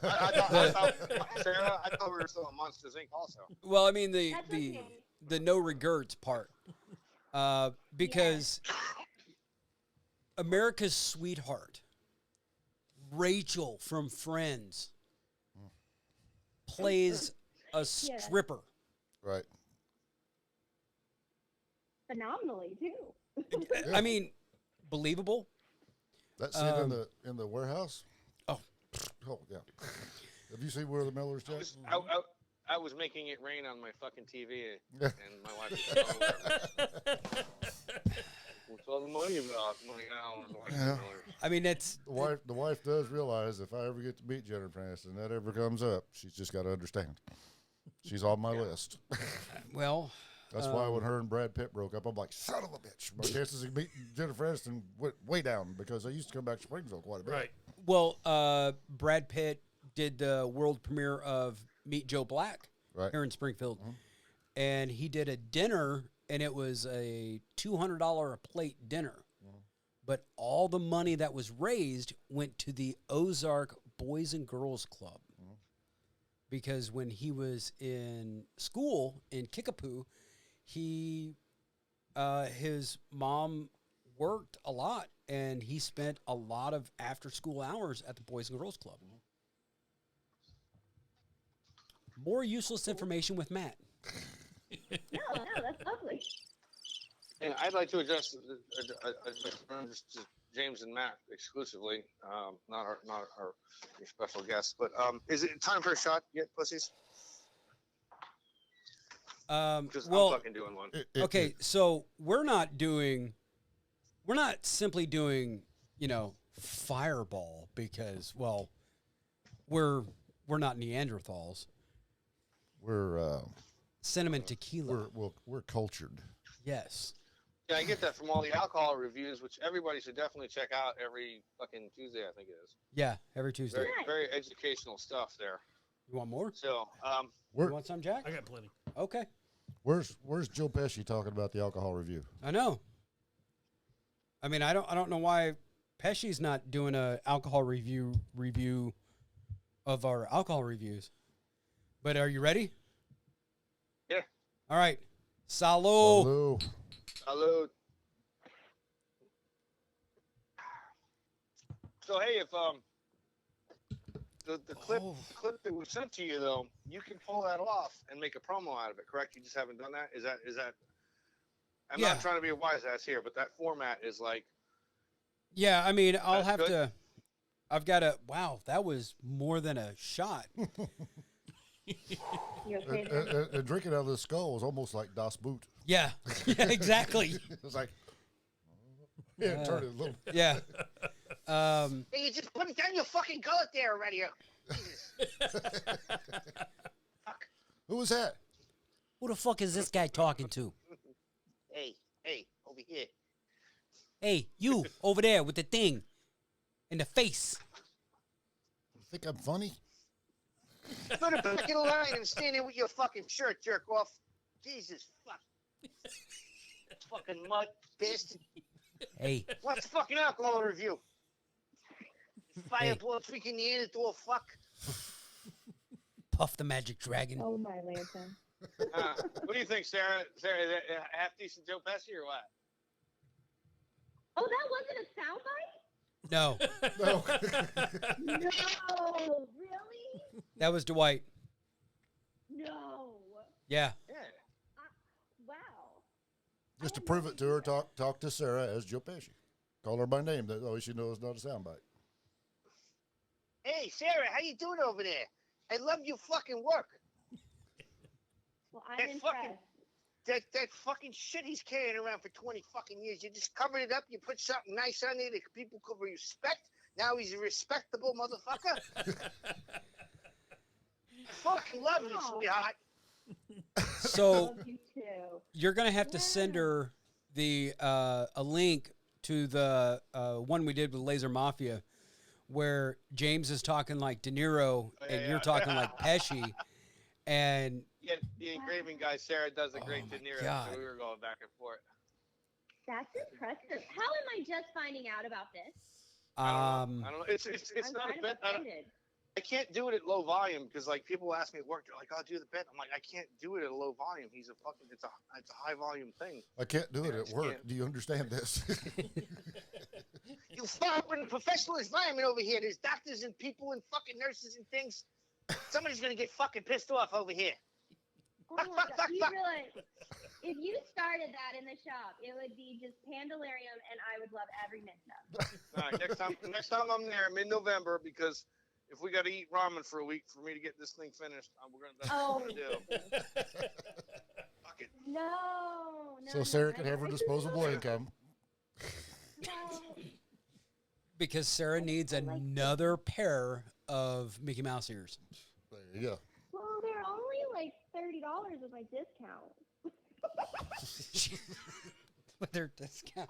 I thought, Sarah, I thought we were still on Monsters Inc. also. Well, I mean That's the okay. no regrets part. Because America's sweetheart, Rachel from Friends, plays a stripper. Right. Phenomenally, too. I mean, believable. That scene in the warehouse. Oh yeah. Have you seen Where the Millers, Jack? I was making it rain on my fucking TV, and my wife was like, what's all the money about? Yeah. I mean, it's The wife does realize if I ever get to meet Jennifer Aniston, that ever comes up, she's just got to understand. She's on my list. well. That's why when her and Brad Pitt broke up, I'm like, son of a bitch. My chances of meeting Jennifer Aniston went way down because I used to come back to Springfield quite a bit. Right. Well, Brad Pitt did the world premiere of Meet Joe Black here in Springfield, and he did a dinner, and it was a $200 a plate dinner, but all the money that was raised went to the Ozark Boys and Girls Club, because when he was in school in Kickapoo, his mom worked a lot, and he spent a lot of after-school hours at the Boys and Girls Club. More useless information with Matt. No, that's lovely. And I'd like to address just James and Matt exclusively, not our your special guests. But is it time for a shot yet, pussies? Because I'm fucking doing one. Okay, so we're not simply doing, Fireball because, well, we're not Neanderthals. We're Cinnamon tequila. we're cultured. Yes. Yeah, I get that from all the alcohol reviews, which everybody should definitely check out every fucking Tuesday, I think it is. Yeah, every Tuesday. Very, very educational stuff there. You want more? So, You want some, Jack? I got plenty. Okay. Where's Joe Pesci talking about the alcohol review? I know. I mean, I don't know why Pesci's not doing a alcohol review of our alcohol reviews. But are you ready? yeah. All right. Salud. Hello. Salud. So hey, if the clip Oh. that was sent to you though, you can pull that off and make a promo out of it. Correct? You just haven't done that. Is that? I'm Yeah. not trying to be a wise ass here, but that format is like. Yeah, I mean, I'll That's have good. to. I've got to. Wow, that was more than a shot. You okay there? And drinking out of the skull was almost like Das Boot. Yeah, yeah, exactly. It was like, yeah, turn it a little. Yeah. Hey, you just put it down your fucking gullet there already. Jesus. Fuck. Who was that? Who the fuck is this guy talking to? Hey, over here. Hey, you over there with the thing in the face. You think I'm funny? Go to back of the line and stand there with your fucking shirt, jerk off. Jesus, fuck. Fucking mud, bastard. Hey, What's the fucking alcohol review? Fireball freaking Neanderthal, fuck. Puff the Magic Dragon. Oh my lantern. What do you think, Sarah? Sarah, is that a half decent Joe Pesci or what? Oh, that wasn't a soundbite? No, No. No, really? that was Dwight. No. Yeah. Yeah. Wow. Just to prove it to her, talk to Sarah as Joe Pesci. Call her by name. That way she knows it's not a soundbite. Hey, Sarah, how you doing over there? I love your fucking work. Well, I'm That impressed. That fucking shit he's carrying around for 20 fucking years. You just covered it up. You put something nice on there that people could respect. Now he's a respectable motherfucker. I fucking love you, Oh. sweetheart. So Love you too. you're gonna have to send her the a link to the one we did with Laser Mafia, where James is talking like De Niro and you're talking like Pesci, and Yeah, the engraving guy, Sarah, does a great Oh, De my Niro. God. So we were going back and forth. That's impressive. How am I just finding out about this? I don't know. It's I'm not kind a bit. of offended. I can't do it at low volume because like people ask me at work, they're like, "I'll do the bit." I'm like, I can't do it at a low volume. It's a high volume thing. I can't do it Yeah, at I work. can't. Do you understand this? You fuck in a professional environment over here. There's doctors and people and fucking nurses and things. Somebody's gonna get fucking pissed off over here. Oh Fuck, my fuck, God. fuck, You fuck. realize if you started that in the shop, it would be just Pandalarium, and I would love every minute of it. All right, next time I'm there, mid-November, because if we got to eat ramen for a week for me to get this thing finished, that's what we're gonna do. Fuck it. No. So Sarah can have her disposable income. No. because Sarah needs another pair of Mickey Mouse ears. There you go. Well, they're only like $30 with my discount. With their discount.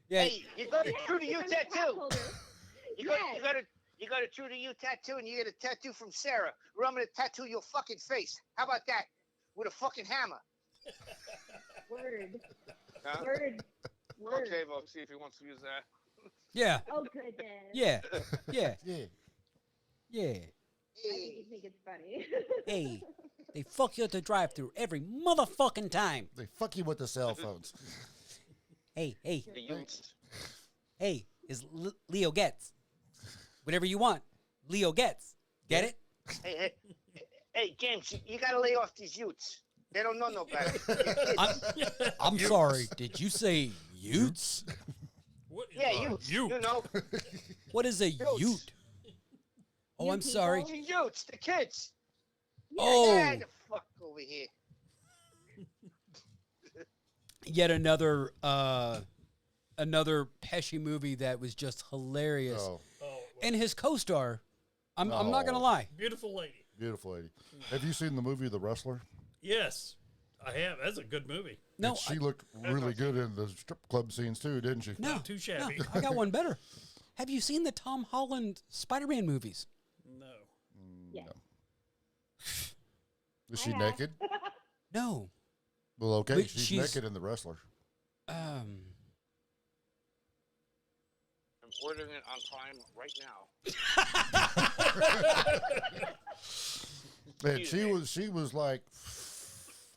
Yeah, Hey, you got a true to you because I'm a tattoo. pass holder. You got a true to you tattoo, and you get a tattoo from Sarah. Or I'm gonna tattoo your fucking face. How about that? With a fucking hammer. Word. Huh? Word. Word. Okay, well, see if he wants to use that. yeah, Oh, goodness. yeah, yeah, Yeah. yeah. I think you think it's funny. Hey, they fuck you at the drive-thru every motherfucking time. They fuck you with the cell phones. Hey, The youths. hey, is Leo gets whatever you want. Leo gets. Get it? Hey, James, you gotta lay off these youths. They don't know no better. I'm sorry. Did you say Utes? What is Yeah, a youths. Ute? You know, What is a Utes. Ute? Oh, You I'm people? sorry. the youths, the kids. Oh, Get the fuck over here. yet another Pesci movie that was just hilarious. Oh, Oh, And his co-star, I'm not gonna Oh. lie. beautiful lady. beautiful lady. Have you seen the movie The Wrestler? Yes, I have. That's a good movie. No, And she looked really good in the strip club scenes too, didn't she? no, Not too shabby. no, I got one better. Have you seen the Tom Holland Spider-Man movies? No. Yes. Is she I have. naked? No. Well, okay, But she's she's- naked in The Wrestler. I'm ordering it on Prime right now. And Excuse she was like,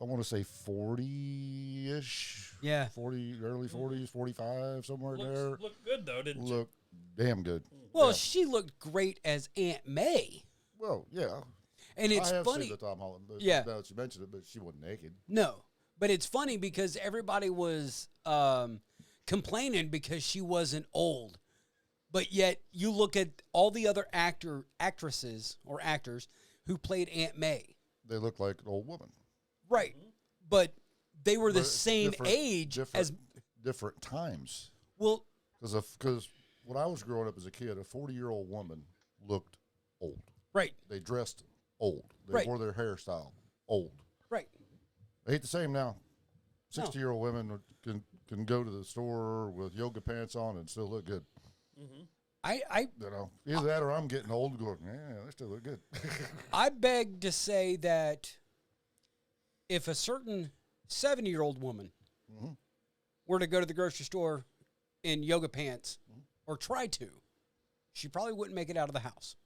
I want to say 40-ish. Yeah. 40, early 40s, 45, somewhere there. Looked good though, didn't she? Look damn good. Well, Yeah. she looked great as Aunt May. Well, yeah. And it's I have funny. seen the Tom Holland, but Yeah. now that you mentioned it, but she wasn't naked. No, but it's funny because everybody was complaining because she wasn't old. But yet you look at all the other actresses or actors who played Aunt May. They look like an old woman. Right. But they were the But it's same different- age as different times. well, Because when I was growing up as a kid, a 40-year-old woman looked old. right, They dressed old. They Right. wore their hairstyle old. right. They ain't the same now. No. 60-year-old women can go to the store with yoga pants on and still look good. I You know, either that or I'm getting old. Going, yeah, they still look good. I beg to say that if a certain 70-year-old woman Mhm. were to go to the grocery store in yoga pants or try to, she probably wouldn't make it out of the house.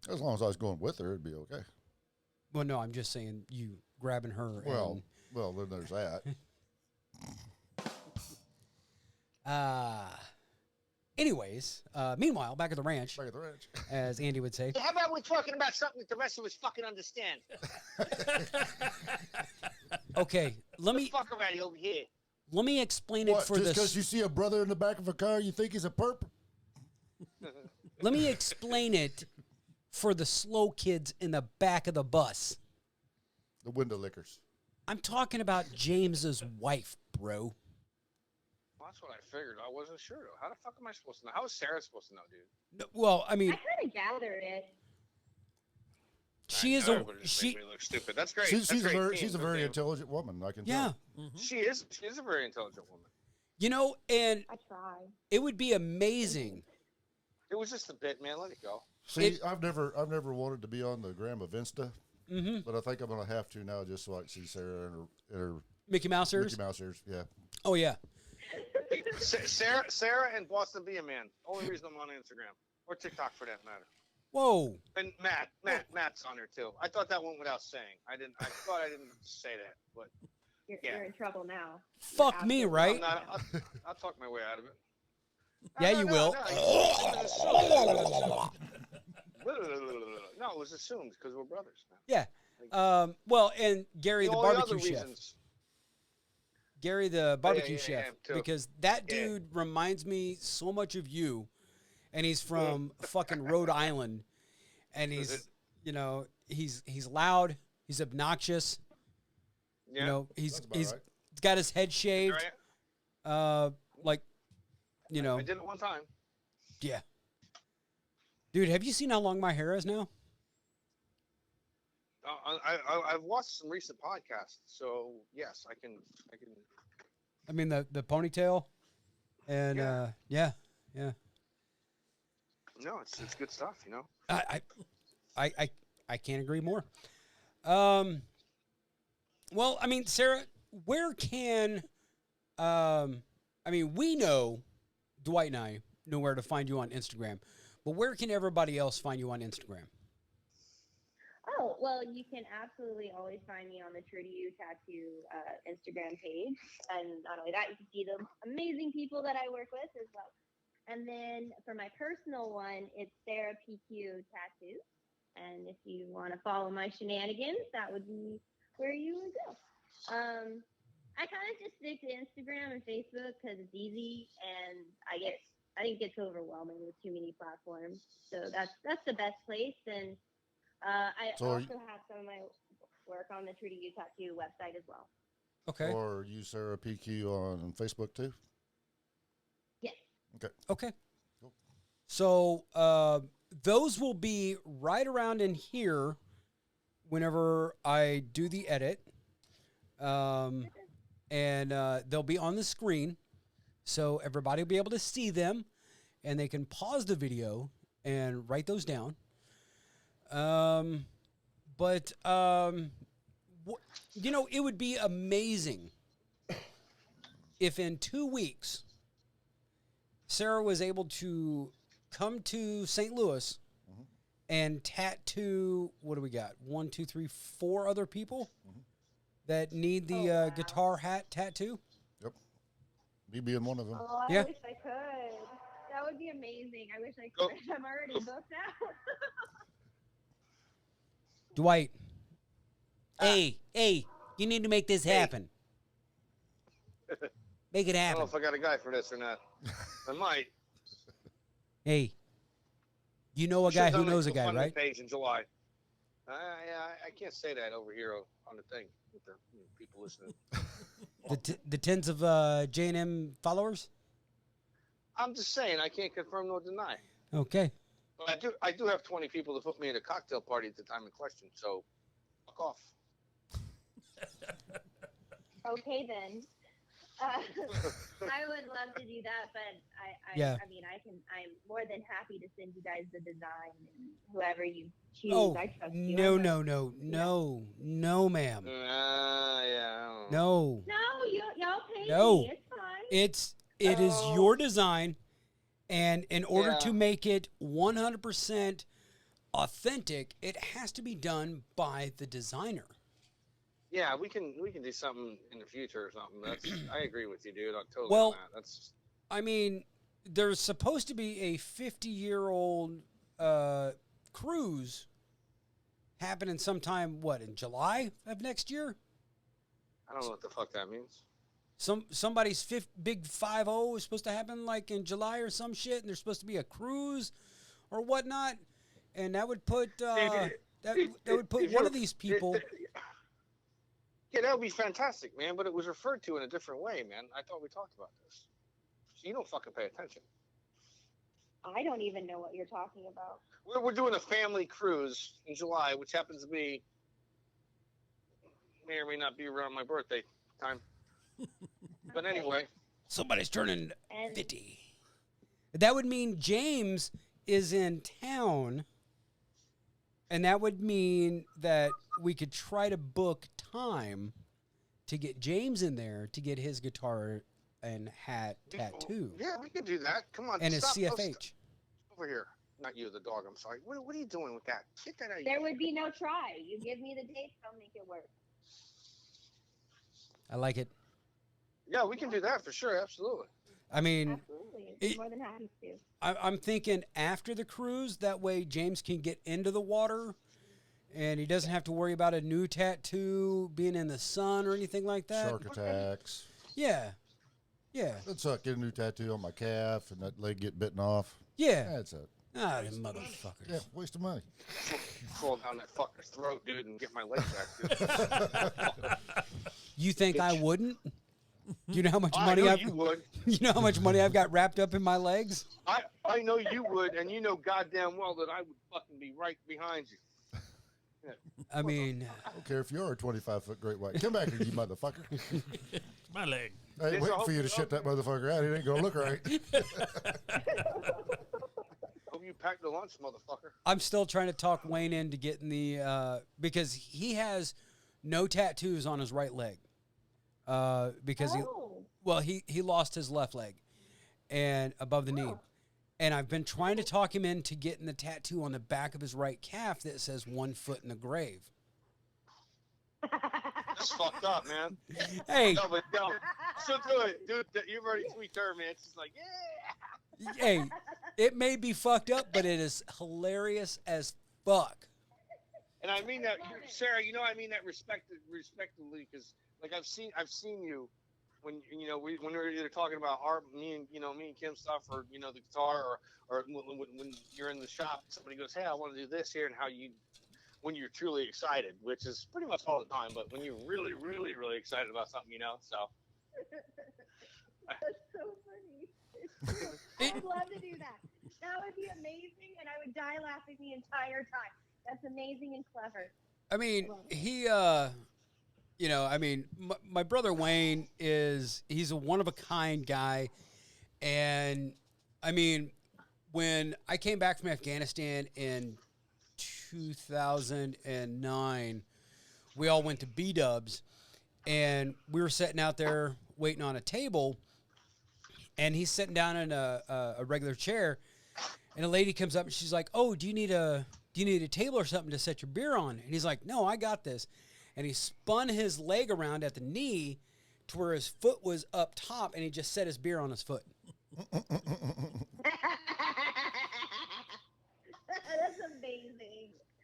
As long as I was going with her, it'd be okay. Well, no, I'm just saying you grabbing her. Well, then there's that. Anyways, meanwhile, back at the ranch, Back at the ranch. as Andy would say. How about we're talking about something that the rest of us fucking understand? Okay, let me Fuck already over here. explain it What, for just the. because you see a brother in the back of a car, you think he's a perp? Let me explain it for the slow kids in the back of the bus. The window lickers. I'm talking about James's wife, bro. Well, that's what I figured. I wasn't sure though. How the fuck am I supposed to know? How is Sarah supposed to know, dude? No, well, I mean, I kind of gathered it. she I is know, a but it just she. makes me look stupid. That's great. She's That's a great she's a team, very okay. intelligent woman. I can Yeah, tell. She is a very intelligent woman. you know, and I try. it would be amazing. It was just a bit, man. Let it go. See, I've never wanted to be on the gram of Insta, Mm-hmm. but I think I'm gonna have to now just so I can see Sarah in her Mickey Mouse ears. Mickey Mouse ears. Yeah. Oh yeah. Sarah and Boston Be a Man. Only reason I'm on Instagram or TikTok for that matter. Whoa. And Matt's on there too. I thought that went without saying. I thought I didn't say that, but You're in trouble now. Fuck me, Absolutely. right? I'm not, I'll talk my way out of it. Yeah, you will. No, it was assumed because we're brothers. Man. Yeah. Well, and Gary the All barbecue other chef. reasons. Gary the barbecue yeah, chef, too. because that Yeah. dude reminds me so much of you, and he's from fucking Rhode Island, and Is he's it? you know he's loud, he's obnoxious, Yeah. you know he's That's about he's right. got his head shaved, Right? like you know I did it one time. yeah. Dude, have you seen how long my hair is now? I've watched some recent podcasts, so yes, I can. I mean the ponytail, and Yeah. yeah. No, it's good stuff, you know. I can't agree more. Well, I mean, Sarah, where can, I mean, we know, Dwight and I know where to find you on Instagram, but where can everybody else find you on Instagram? Oh, well, you can absolutely always find me on the True to You Tattoo Instagram page. And not only that, you can see the amazing people that I work with as well. And then for my personal one, it's SarahPQ Tattoos. And if you want to follow my shenanigans, that would be where you would go. I kind of just stick to Instagram and Facebook because it's easy, and I think it gets overwhelming with too many platforms. So that's the best place. And I also have some of my work on the True to You Tattoo website as well. Okay. Or use Sarah PQ on Facebook too. Yes. Okay. Cool. So those will be right around in here whenever I do the edit. And they'll be on the screen. So everybody will be able to see them. And they can pause the video and write those down. But you know, it would be amazing if in 2 weeks Sarah was able to come to St. Louis and tattoo. What do we got? 1, 2, 3, 4 other people that need the wow. guitar hat tattoo. Yep. Me being one of them. Oh, I Yeah. wish I could. That would be amazing. I wish I Go- could. I'm already booked out. Dwight. Hey, you need to make this happen. Make it I don't happen. know if I got a guy for this or not. I might. Hey, you know a guy who knows a guy, GoFundMe right? Page in July. I can't say that over here on the thing with the people listening. The tens of J&M followers? I'm just saying I can't confirm nor deny. Okay. But I do have 20 people to put me in a cocktail party at the time in question. So fuck off. Okay then. I would love to do that, but Yeah. I mean, I'm more than happy to send you guys the design and whoever you choose. Oh, I trust you. no, I'm a- no, ma'am. Yeah. I don't know. No. No, y'all pay No. me. It's fine. It is your design, and in order Yeah. to make it 100% authentic, it has to be done by the designer. Yeah, we can do something in the future or something. I agree with you, dude. I'm totally Well, on that. That's I mean, there's supposed to be a 50-year-old cruise happening sometime, in July of next year? I don't know what the fuck that means. Somebody's big 5-0 is supposed to happen like in July or some shit, and there's supposed to be a cruise or whatnot, and that would put that would put one of these people. Yeah, that would be fantastic, man. But it was referred to in a different way, man. I thought we talked about this. So you don't fucking pay attention. I don't even know what you're talking about. We're doing a family cruise in July, which happens to be may or may not be around my birthday time. But anyway, Somebody's turning And 50. That would mean James is in town, and that would mean that we could try to book time to get James in there to get his guitar and hat tattooed. yeah, we can do that. Come on, And his stop. CFH. Over here. Not you, the dog. I'm sorry. What are you doing with that? Get that out of there here. would be no try. You give me the dates, I'll make it work. I like it. Yeah, we can do that for sure. Absolutely. I mean, Absolutely. it- More than happy to. I'm thinking after the cruise, that way James can get into the water and he doesn't have to worry about a new tattoo being in the sun or anything like that. Shark attacks. Yeah. Yeah. That suck. Get a new tattoo on my calf and that leg get bitten off. Yeah. That's it. Ah, the motherfuckers. Yeah, waste of money. Fall down that fucker's throat, dude, and get my leg back, dude. You think I wouldn't? You know how much I money know I've you would. you know how much money I've got wrapped up in my legs? I know you would, and you know goddamn well that I would fucking be right behind you. I mean, I don't care if you're a 25-foot great white. Come back here, you motherfucker. My leg. I ain't There's waiting a for you to whole- shit that motherfucker out. It ain't gonna look right. Hope you packed the lunch, motherfucker. I'm still trying to talk Wayne into getting the because he has no tattoos on his right leg. Because he lost his left leg and above the knee. And I've been trying to talk him into getting the tattoo on the back of his right calf that says 1 foot in the grave. That's fucked up, man. Hey, No, but no. She'll do it, dude. You've already tweaked her, man. She's like, yeah. hey, it may be fucked up, but it is hilarious as fuck. And I mean that, Sarah. You know, I mean that respectively, because like I've seen you when when we were either talking about me and Kim stuff, or the guitar, or when you're in the shop, somebody goes, hey, I want to do this here, and how you. When you're truly excited, which is pretty much all the time, but when you're really, really, really excited about something, so. That's so funny. I would love to do that. That would be amazing, and I would die laughing the entire time. That's amazing and clever. I mean, he, my brother Wayne he's a one-of-a-kind guy. And, I mean, when I came back from Afghanistan in 2009, we all went to B-Dubs, and we were sitting out there waiting on a table, and he's sitting down in a regular chair, and a lady comes up and she's like, oh, do you need a table or something to set your beer on? And he's like, no, I got this. And he spun his leg around at the knee to where his foot was up top, and he just set his beer on his foot. That's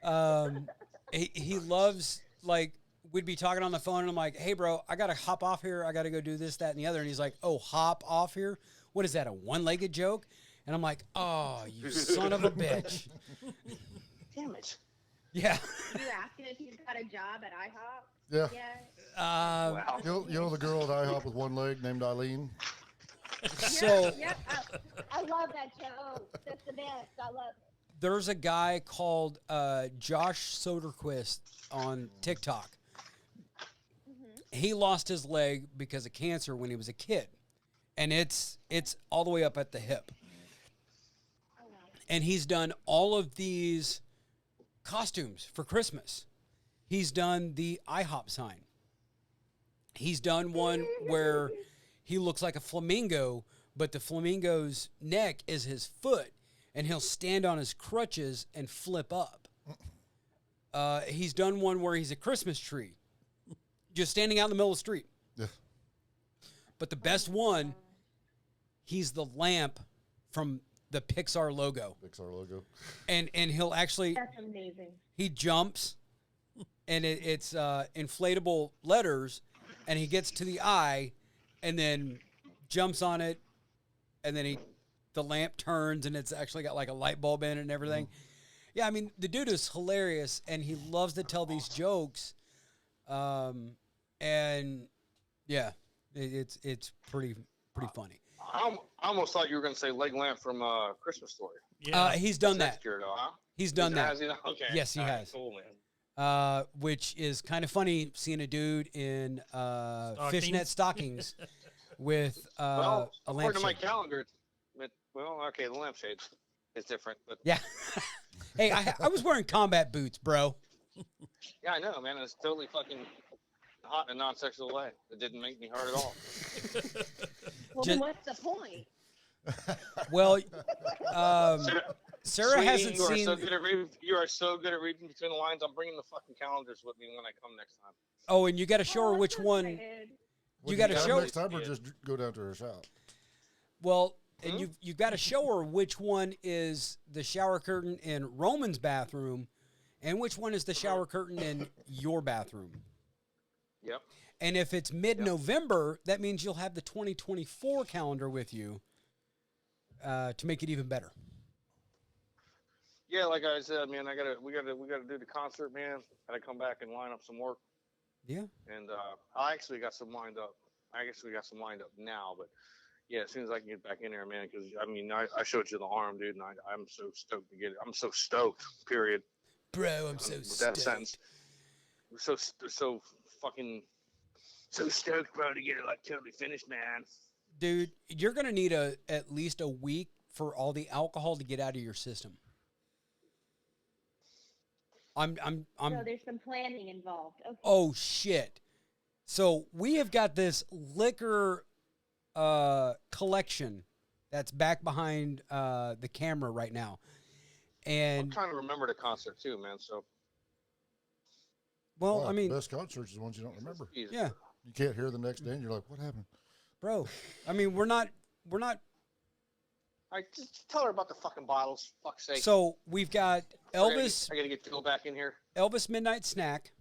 amazing. He loves, like, we'd be talking on the phone and I'm like, hey bro, I gotta hop off here, I gotta go do this, that, and the other, and he's like, oh, hop off here? What is that, a one-legged joke? And I'm like, oh, you son of a bitch. Damn it. Yeah. You asking if he's got a job at IHOP? Yeah. Yeah. Wow. You know the girl at IHOP with one leg named Eileen? So Yep. I love that joke. That's the best. I love it. there's a guy called Josh Soderquist on TikTok. He lost his leg because of cancer when he was a kid, and it's all the way up at the hip. And he's done all of these costumes for Christmas. He's done the IHOP sign. He's done one where he looks like a flamingo, but the flamingo's neck is his foot, and he'll stand on his crutches and flip up. He's done one where he's a Christmas tree, just standing out in the middle of the street. Yeah. But the best one, he's the lamp from the Pixar logo. Pixar logo. And he'll actually, That's amazing. he jumps, and it's inflatable letters, and he gets to the eye, and then jumps on it, and then the lamp turns, and it's actually got like a light bulb in it and everything. Yeah, I mean, the dude is hilarious, and he loves to tell these jokes. And yeah, it's pretty funny. I almost thought you were going to say leg lamp from Christmas Story. Yeah. He's done That's that. Secure, though, huh? He's done that. Has he? Okay. Yes, he All right, has. Cool, man. Which is kind of funny, seeing a dude in fishnet stockings with Well, a according to my lampshade. calendar, well, okay, the lampshade is different, but Yeah. Hey, I was wearing combat boots, bro. yeah, I know, man. It's totally fucking hot in a non-sexual way. It didn't make me hard at all. Well, Just- then what's the point? Well, Sarah Sweetie, hasn't you are seen. so good at reading. You are so good at reading between the lines. I'm bringing the fucking calendars with me when I come next time. Oh, and you got to show her Oh, which I'm one. excited. You got to show. next time, or just go down to her shop. Well, and you've got to show her which one is the shower curtain in Roman's bathroom, and which one is the shower curtain in your bathroom. Yep. And if it's mid-November, that means you'll have the 2024 calendar with you to make it even better. Yeah, like I said, man, we gotta do the concert, man. Gotta come back and line up some work. Yeah. And I actually got some lined up. Now, but yeah, as soon as I can get back in there, man, because I mean, I showed you the arm, dude, and I'm so stoked to get it. I'm so stoked. Period. Bro, I'm so With stoked. that sentence. So fucking so stoked, bro, to get it like totally finished, man. Dude, you're going to need at least a week for all the alcohol to get out of your system. I'm So there's some planning involved. Okay. Oh shit. So we have got this liquor collection that's back behind the camera right now. I'm And trying to remember the concert too, man. So well, Wow, I mean, best concerts are the ones you don't remember. easy. yeah, You can't hear the next day, and you're like, "What happened?" bro. I mean, we're not All right, just tell her about the fucking bottles. Fuck's sake. so we've got Elvis I gotta get Phil back in here. Elvis Midnight Snack,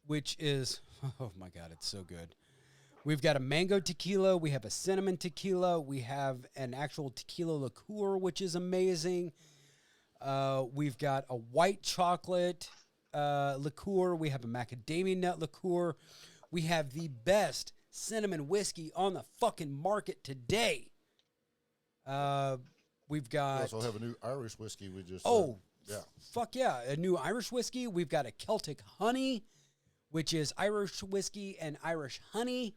which is, oh my God, it's so good. We've got a mango tequila. We have a cinnamon tequila. We have an actual tequila liqueur, which is amazing. We've got a white chocolate liqueur. We have a macadamia nut liqueur. We have the best cinnamon whiskey on the fucking market today. We've We got... also have a new Irish whiskey. We just yeah. Fuck yeah. A new Irish whiskey. We've got a Celtic honey, which is Irish whiskey and Irish honey.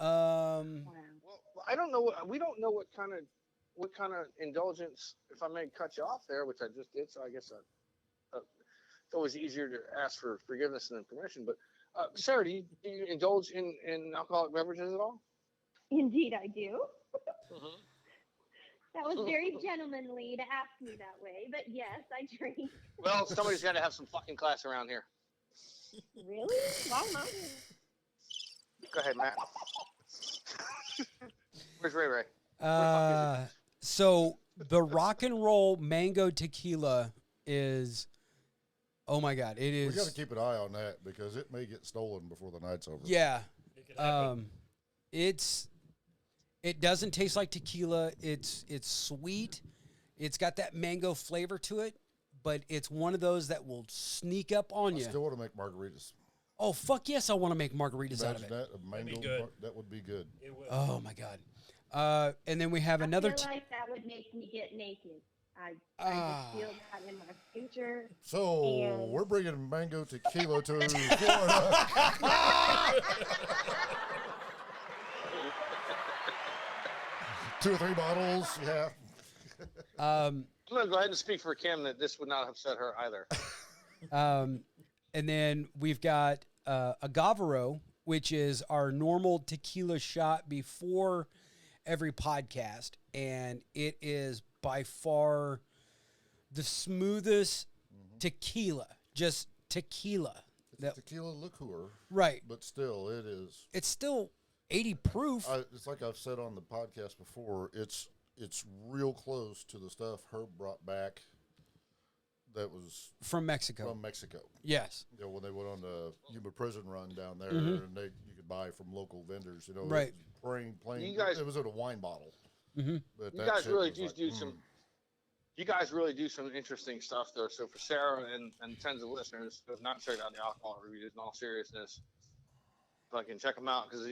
Wow. Well, I don't know. We don't know what kind of indulgence. If I may cut you off there, which I just did, so I guess it's always easier to ask for forgiveness than permission. But Sarah, do you indulge in alcoholic beverages at all? Indeed, I do. That was very gentlemanly to ask me that way, but yes, I drink. Well, somebody's got to have some fucking class around here. Really? Why not? Go ahead, Matt. Where's Ray Ray? So the rock and roll mango tequila is, oh my God, it is. We got to keep an eye on that because it may get stolen before the night's over. Yeah. It could happen. It doesn't taste like tequila. It's sweet. It's got that mango flavor to it, but it's one of those that will sneak up on I you. still want to make margaritas. Oh, fuck yes, I want to make margaritas out of Imagine it. that, a mango, good. that would be good. It would. Oh my God. And then we have another. I feel like that would make me get naked. I Ah. just feel that in my future. So And- we're bringing mango tequila to Florida. 2 or 3 bottles, yeah. Um, I'm gonna go ahead and speak for Kim that this would not upset her either. and then we've got Agavero, which is our normal tequila shot before every podcast, and it is by far the smoothest tequila, just tequila. It's tequila liqueur, Right. but still, it is. It's still 80 proof. It's like I've said on the podcast before. It's real close to the stuff Herb brought back. That was from Mexico. from Mexico. Yes. You know, when they went on the Yuma prison run down there, and you could buy from local vendors. You know, Right. It was plain. You guys- it was in a wine bottle. Mm-hmm. But You that guys shit really was do like, do some. You guys really do some interesting stuff though. So for Sarah and tens of listeners who have not checked out the alcohol reviews, in all seriousness, fucking check them out because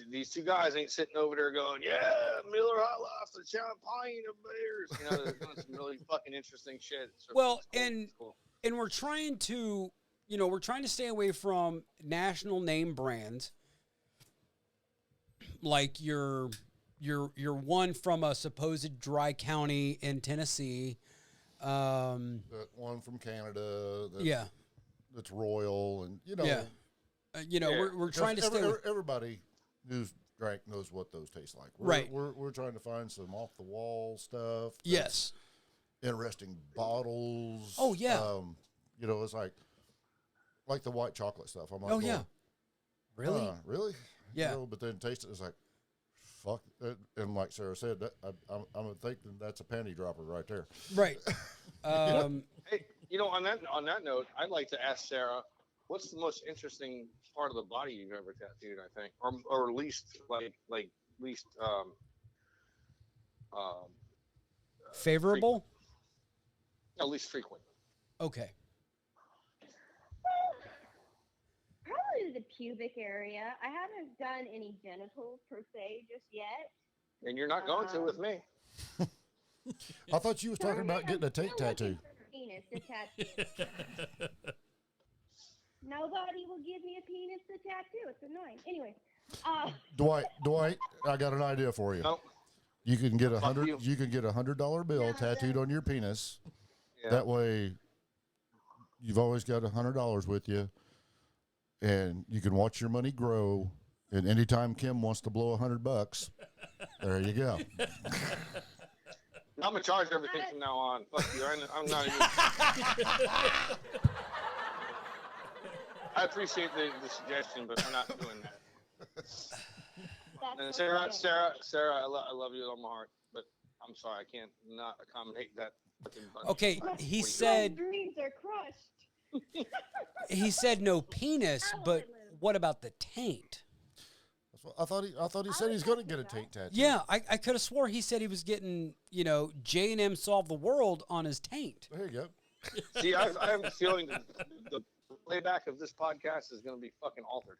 these two guys ain't sitting over there going, yeah, Miller High Life, the champagne of beers. You know, they're doing some really fucking interesting shit. So Well, it's cool. and It's cool. and we're trying to stay away from national name brands like your one from a supposed dry county in Tennessee. that one from Canada. Yeah. That's royal, and Yeah. Yeah. We're trying to because stay away. everybody who's drank knows what those taste like. Right. We're trying to find some off the wall stuff. that's Yes. Interesting bottles. Oh, yeah. It's like the white chocolate stuff. I'm like, Oh yeah. Really? Really? Yeah. But then taste it, it's like, fuck. And like Sarah said, I'm thinking that's a panty dropper right there. Right. Hey, on that note, I'd like to ask Sarah, what's the most interesting part of the body you've ever tattooed? I think, or least least Favorable? at least frequent. Okay. Probably the pubic area. I haven't done any genitals per se just yet. And you're not going to with me. I thought you was talking about getting a taint I'm looking tattoo. for a penis to tattoo. Nobody will give me a penis to tattoo. It's annoying. Anyway, Dwight, I got an idea for you. No. You can get Fuck you. You can get $100 bill tattooed on your penis. Yeah. That way, you've always got $100 with you, and you can watch your money grow. And anytime Kim wants to blow $100, there you go. I'm gonna charge everything from now on. Fuck you. I'm not even. I appreciate the suggestion, but we're not doing that. that's And what Sarah, I am. Sarah, I love you with all my heart, but I'm sorry, I can't not accommodate that. fucking bunch. Okay. He My said dreams are crushed. he said no penis, but what about the taint? That's what I thought he said he's going to get a taint tattoo. Yeah, I could have swore he said he was getting, J&M Solve the World on his taint. There you go. See, I have a feeling that the playback of this podcast is going to be fucking altered.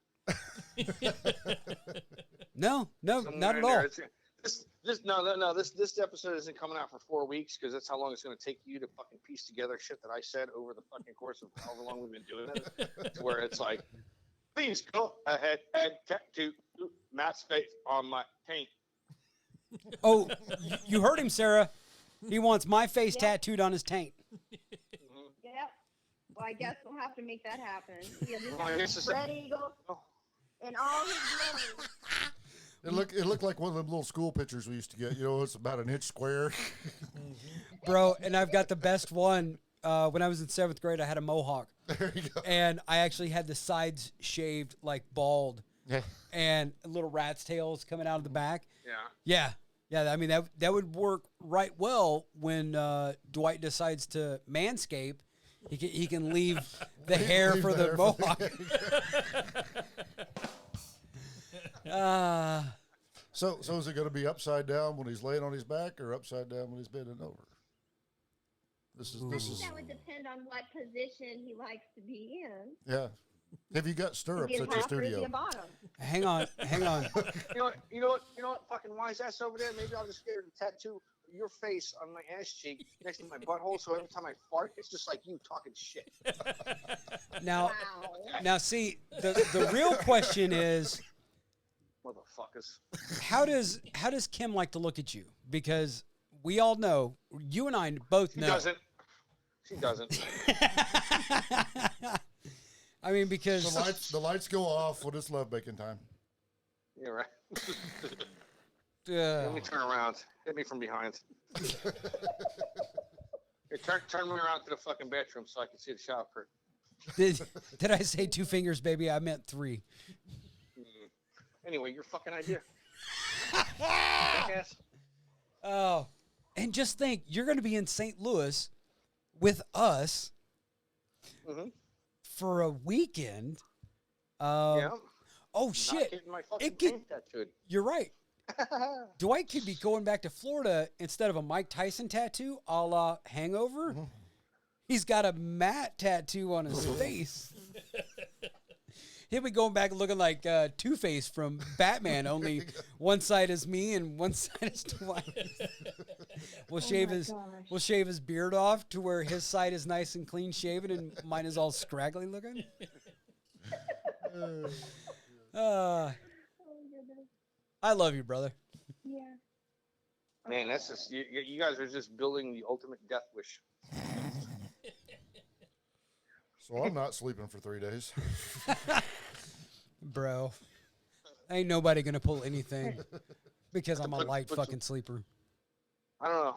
No, Somewhere not in at there. all. This episode isn't coming out for 4 weeks because that's how long it's going to take you to fucking piece together shit that I said over the fucking course of however long we've been doing it. To where it's like, please go ahead and tattoo Matt's face on my taint. Oh, you heard him, Sarah. He wants my face Yeah. tattooed on his taint. Yep. Well, I guess we'll have to make that happen. Well, I guess it's- Spread eagle Oh. and all his glory. It looked like one of them little school pictures we used to get. It's about an inch square. Bro, and I've got the best one. When I was in 7th grade, I had a mohawk. There you go. And I actually had the sides shaved like bald. Yeah. and little rat's tails coming out of the back. Yeah. Yeah. I mean, that would work right well when Dwight decides to manscape. He can leave the hair Leave for the the hair mohawk. So is it going to be upside down when he's laying on his back, or upside down when he's bending over? This is That would depend on what position he likes to be in. yeah. Have you got stirrups Is he at your top or is he studio? a bottom? Hang on. You know what? Fucking wise ass over there. Maybe I'll just get her to tattoo your face on my ass cheek next to my butthole. So every time I fart, it's just like you talking shit. Now, Wow. see, the real question is, Motherfuckers. how does Kim like to look at you? Because we all know, you and I both She know. doesn't. She doesn't. I mean, because The lights go off when it's love making time. You're right. Let me turn around. Hit me from behind. Hey, turn me around to the fucking bedroom so I can see the shower curtain. did I say 2 fingers, baby? I meant 3. Anyway, your fucking idea. Jackass. Oh, and just think, you're going to be in St. Louis with us Mhm. for a weekend. Yeah. Oh Not shit! getting my fucking It could- name tattooed. You're right. Dwight could be going back to Florida instead of a Mike Tyson tattoo, a la Hangover. He's got a Matt tattoo on his face. He'll be going back looking like Two-Face from Batman, only one side is me and one side is Dwight. We'll shave his beard off to where his side is nice and clean shaven and mine is all scraggly looking. Oh, goodness. I love you, brother. Yeah. Man, that's just you guys are just building the ultimate death wish. So I'm not sleeping for 3 days. Bro, ain't nobody gonna pull anything because I'm a light Put fucking sleeper. I don't know.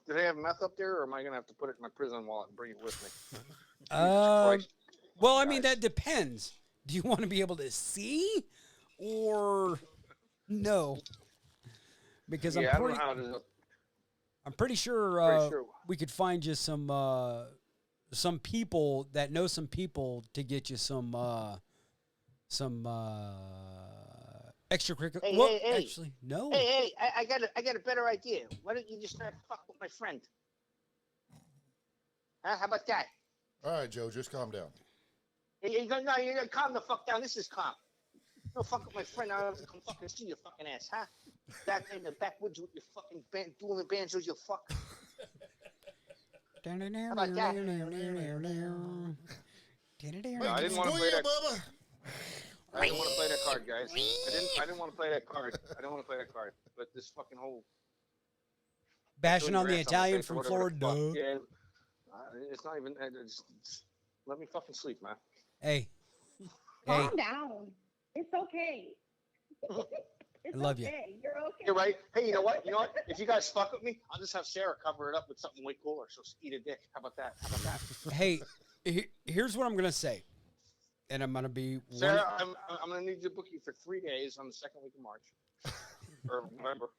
Do they have meth up there, or am I gonna have to put it in my prison wallet and bring it with me? Christ. Well, I mean, Guys. that depends. Do you want to be able to see or no? Because Yeah, I don't know how to. I'm pretty sure, Pretty sure. we could find you some people that know some people to get you some extracurricular. Hey, Well, hey, hey. actually, no. Hey, I got a better idea. Why don't you just start fuck with my friend? Huh? How about that? All right, Joe, just calm down. You go, no, you calm the fuck down. This is calm. No fuck with my friend. I don't have to come fucking see your fucking ass, huh? Back in the backwoods with your fucking band, doing the banjos, you fuck. How about that? No, I didn't want to play that. I didn't want to play that card, guys. I didn't want to play that card. I didn't want to play that card. But this fucking whole Bashing on the rats Italian face or from whatever the Florida. fuck, yeah, it's not even. Let me fucking sleep, man. Hey, Calm down. It's okay. It's I love you. okay. You're okay. You're right. Hey, you know what? You know what? If you guys fuck with me, I'll just have Sarah cover it up with something way cooler. So eat a dick. How about that? How about that? hey, here's what I'm gonna say, and I'm gonna be Sarah, I'm gonna need you to book you for 3 days on the second week of March or November.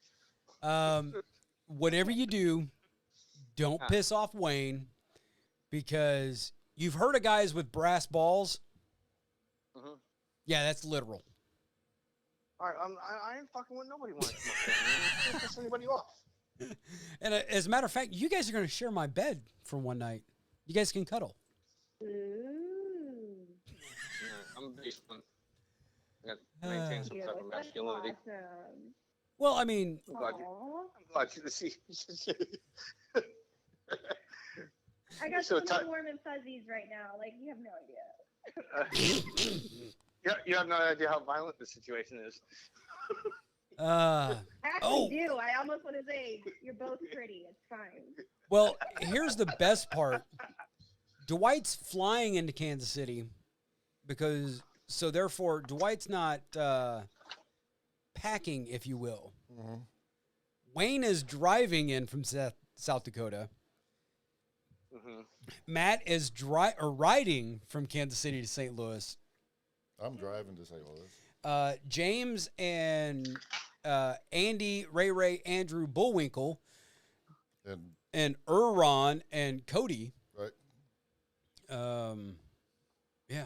Whatever you do, don't piss off Wayne, because you've heard of guys with brass balls. Mhm. Yeah, that's literal. All right, I ain't fucking with nobody. Want to come up there, man. Don't piss anybody off? And as a matter of fact, you guys are going to share my bed for one night. You guys can cuddle. Ooh. Yeah, I'm a baseman. I got to maintain some Yeah, type of that's masculinity. awesome. Well, I mean, I'm glad you to see. I got So so many warm and fuzzies right now. Like, you have no idea. You have no idea how violent the situation is. I Oh. actually do. I almost want to say, you're both pretty. It's fine. well, here's the best part. Dwight's flying into Kansas City so therefore Dwight's not packing, if you will. Mm-hmm. Wayne is driving in from South Dakota. Mm-hmm. Matt is riding from Kansas City to St. Louis. I'm driving to say all this. James and Andy, Ray, Andrew Bullwinkle, and Ron and Cody. Right. Yeah.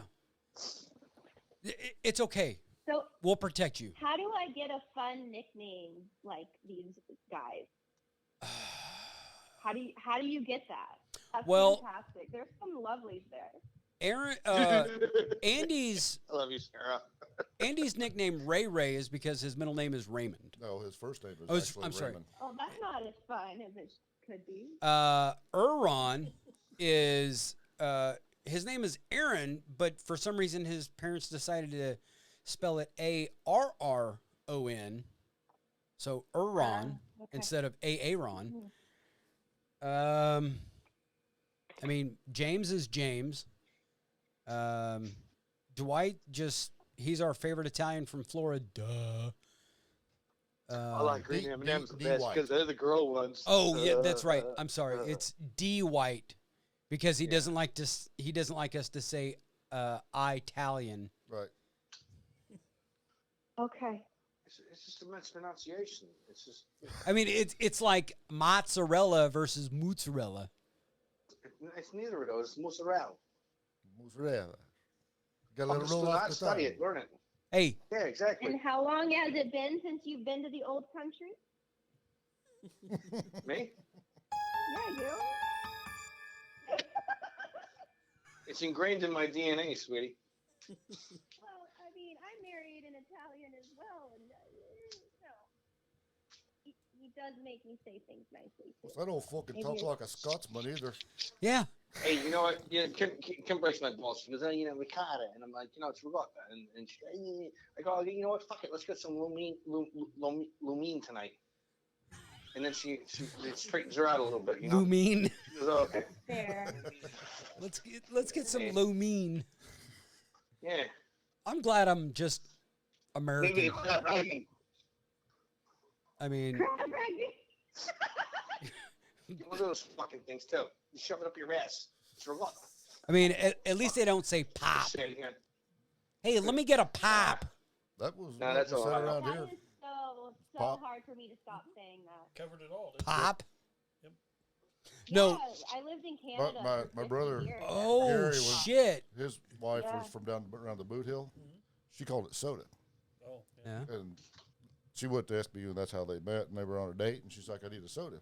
It's okay. So We'll protect you. how do I get a fun nickname like these guys? How do you get that? That's fantastic. There's some lovelies there. Aaron, Andy's I love you, Sarah. Andy's nickname Ray is because his middle name is Raymond. No, his first name is actually I'm sorry. Raymond. Oh, that's not as fun as it could be. Ron is his name is Aaron, but for some reason his parents decided to spell it Arron, so Ron Okay. instead of Aaron. I mean, James is James. Dwight he's our favorite Italian from Florida. I like green M&Ms the D best White. because they're the girl ones. Oh yeah, that's right. I'm sorry. It's D White because he doesn't like us to say Italian. Right. Okay. It's just a mispronunciation. It's just. I mean, it's like mozzarella versus mozzarella. It's neither of those. It's mozzarella. Mozzarella. Got to let it Just roll do off not the study tongue. it. Learn it. Hey, Yeah, exactly. And how long has it been since you've been to the old country? Me? Yeah, you. It's ingrained in my DNA, sweetie. Well, I mean, I married an Italian as well, and he does make me say things nicely too. I don't fucking talk like a Scotsman either. yeah. Hey, you know what? Yeah, Kim breaks my balls. She goes, oh, ricotta. And I'm like, it's ricotta. And she, I go, you know what? Fuck it. Let's get some lumine tonight. And then she it straightens her out a little bit, Lumine. She goes, oh, okay. Fair. Let's get some lumine. Yeah. I'm glad I'm just American. Maybe it's not right. I mean, One of those fucking things, too. You shove it up your ass. It's ricotta. at least they don't say pop. Say it again. Hey, let me get a pop. That was No, what that's we all said right. around That here. is so Pop. hard for me to stop saying that. Covered it all. didn't Pop. Yeah, No. I lived in Canada. my for 50 brother- years. Oh Gary was- shit. His wife Yeah. was from down around the Boot Hill. She called it soda. it? Oh, yeah. Yeah. And she went to SBU, and that's how they met, and they were on a date, and she's like, I need a soda.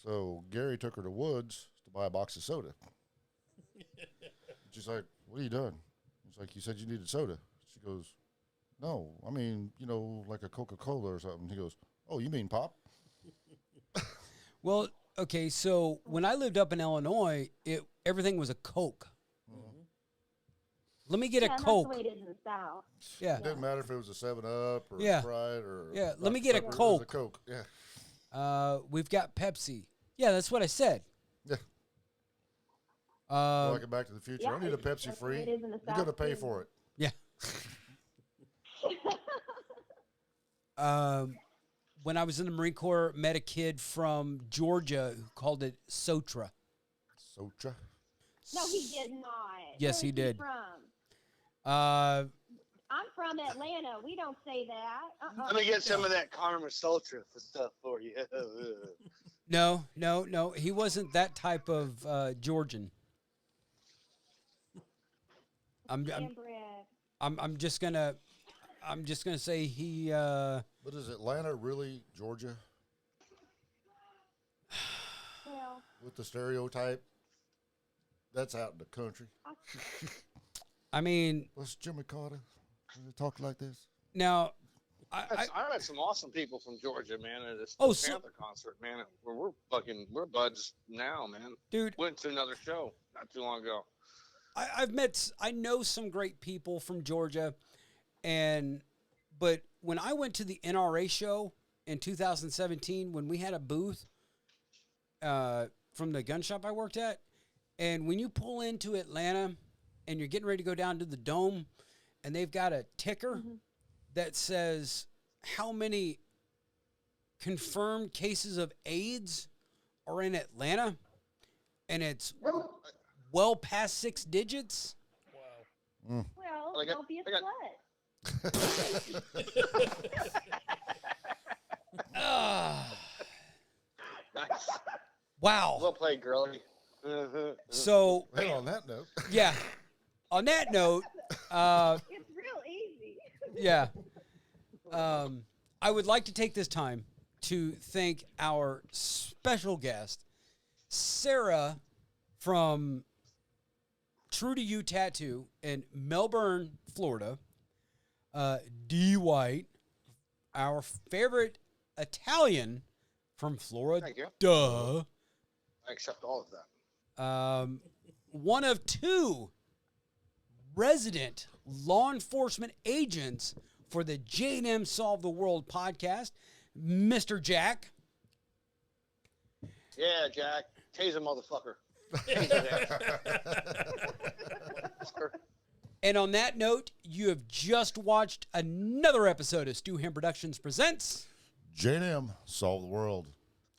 So Gary took her to Woods to buy a box of soda. She's like, what are you doing? He's like, you said you needed soda. She goes, no, I mean, like a Coca-Cola or something. He goes, oh, you mean pop? Well, okay, so when I lived up in Illinois, everything was a Coke. Let me get a That's Coke. the way it is in the South. Yeah. It didn't matter if it was a 7-Up or Yeah. a Sprite or Yeah, let me Dr. get a Pepper, it was Coke. Coke, yeah. We've got Pepsi. Yeah, that's what I said. Yeah. Um, Like a Back to the Future. Yeah, I need a that's Pepsi the free. way it is in the You're going to South, pay too. for it. yeah. When I was in the Marine Corps, met a kid from Georgia who called it Sotra. Socha. No, he did not. Yes, Where he is did. From? Uh, I'm from Atlanta. We don't say that. Let me get some of that Karma Sultra for stuff for you. no. He wasn't that type of Georgian. I'm just gonna say he. But is Atlanta really Georgia Well, with the stereotype? That's out in the country. I mean, What's Jimmy Carter? When they talk like this? now, I met some awesome people from Georgia, man, at this Oh, so- Panther concert, man. We're buds now, man. dude, Went to another show not too long ago. I know some great people from Georgia, but when I went to the NRA show in 2017, when we had a booth from the gun shop I worked at, and when you pull into Atlanta and you're getting ready to go down to the Dome, and they've got a ticker that says how many confirmed cases of AIDS are in Atlanta, and it's well past 6 digits. Wow. well, Like, don't be a I got- slut. Nice. Wow. Well played, girlie. Uh-huh. So, Well, on that note, yeah. On that note, It's real easy. yeah. I would like to take this time to thank our special guest, Sarah from True to You Tattoo in Melbourne, Florida. Dwight, our favorite Italian from Florida. Thank you. Duh. I accept all of that. One of two resident law enforcement agents for the J&M Solve the World podcast, Mr. Jack. Yeah, Jack. Tase a motherfucker. Tase his ass. And on that note, you have just watched another episode of Stu Ham Productions Presents. J&M, solve the world.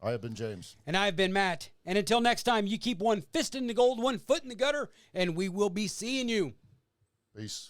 I have been James. And I've been Matt. And until next time, you keep one fist in the gold, one foot in the gutter, and we will be seeing you. Peace.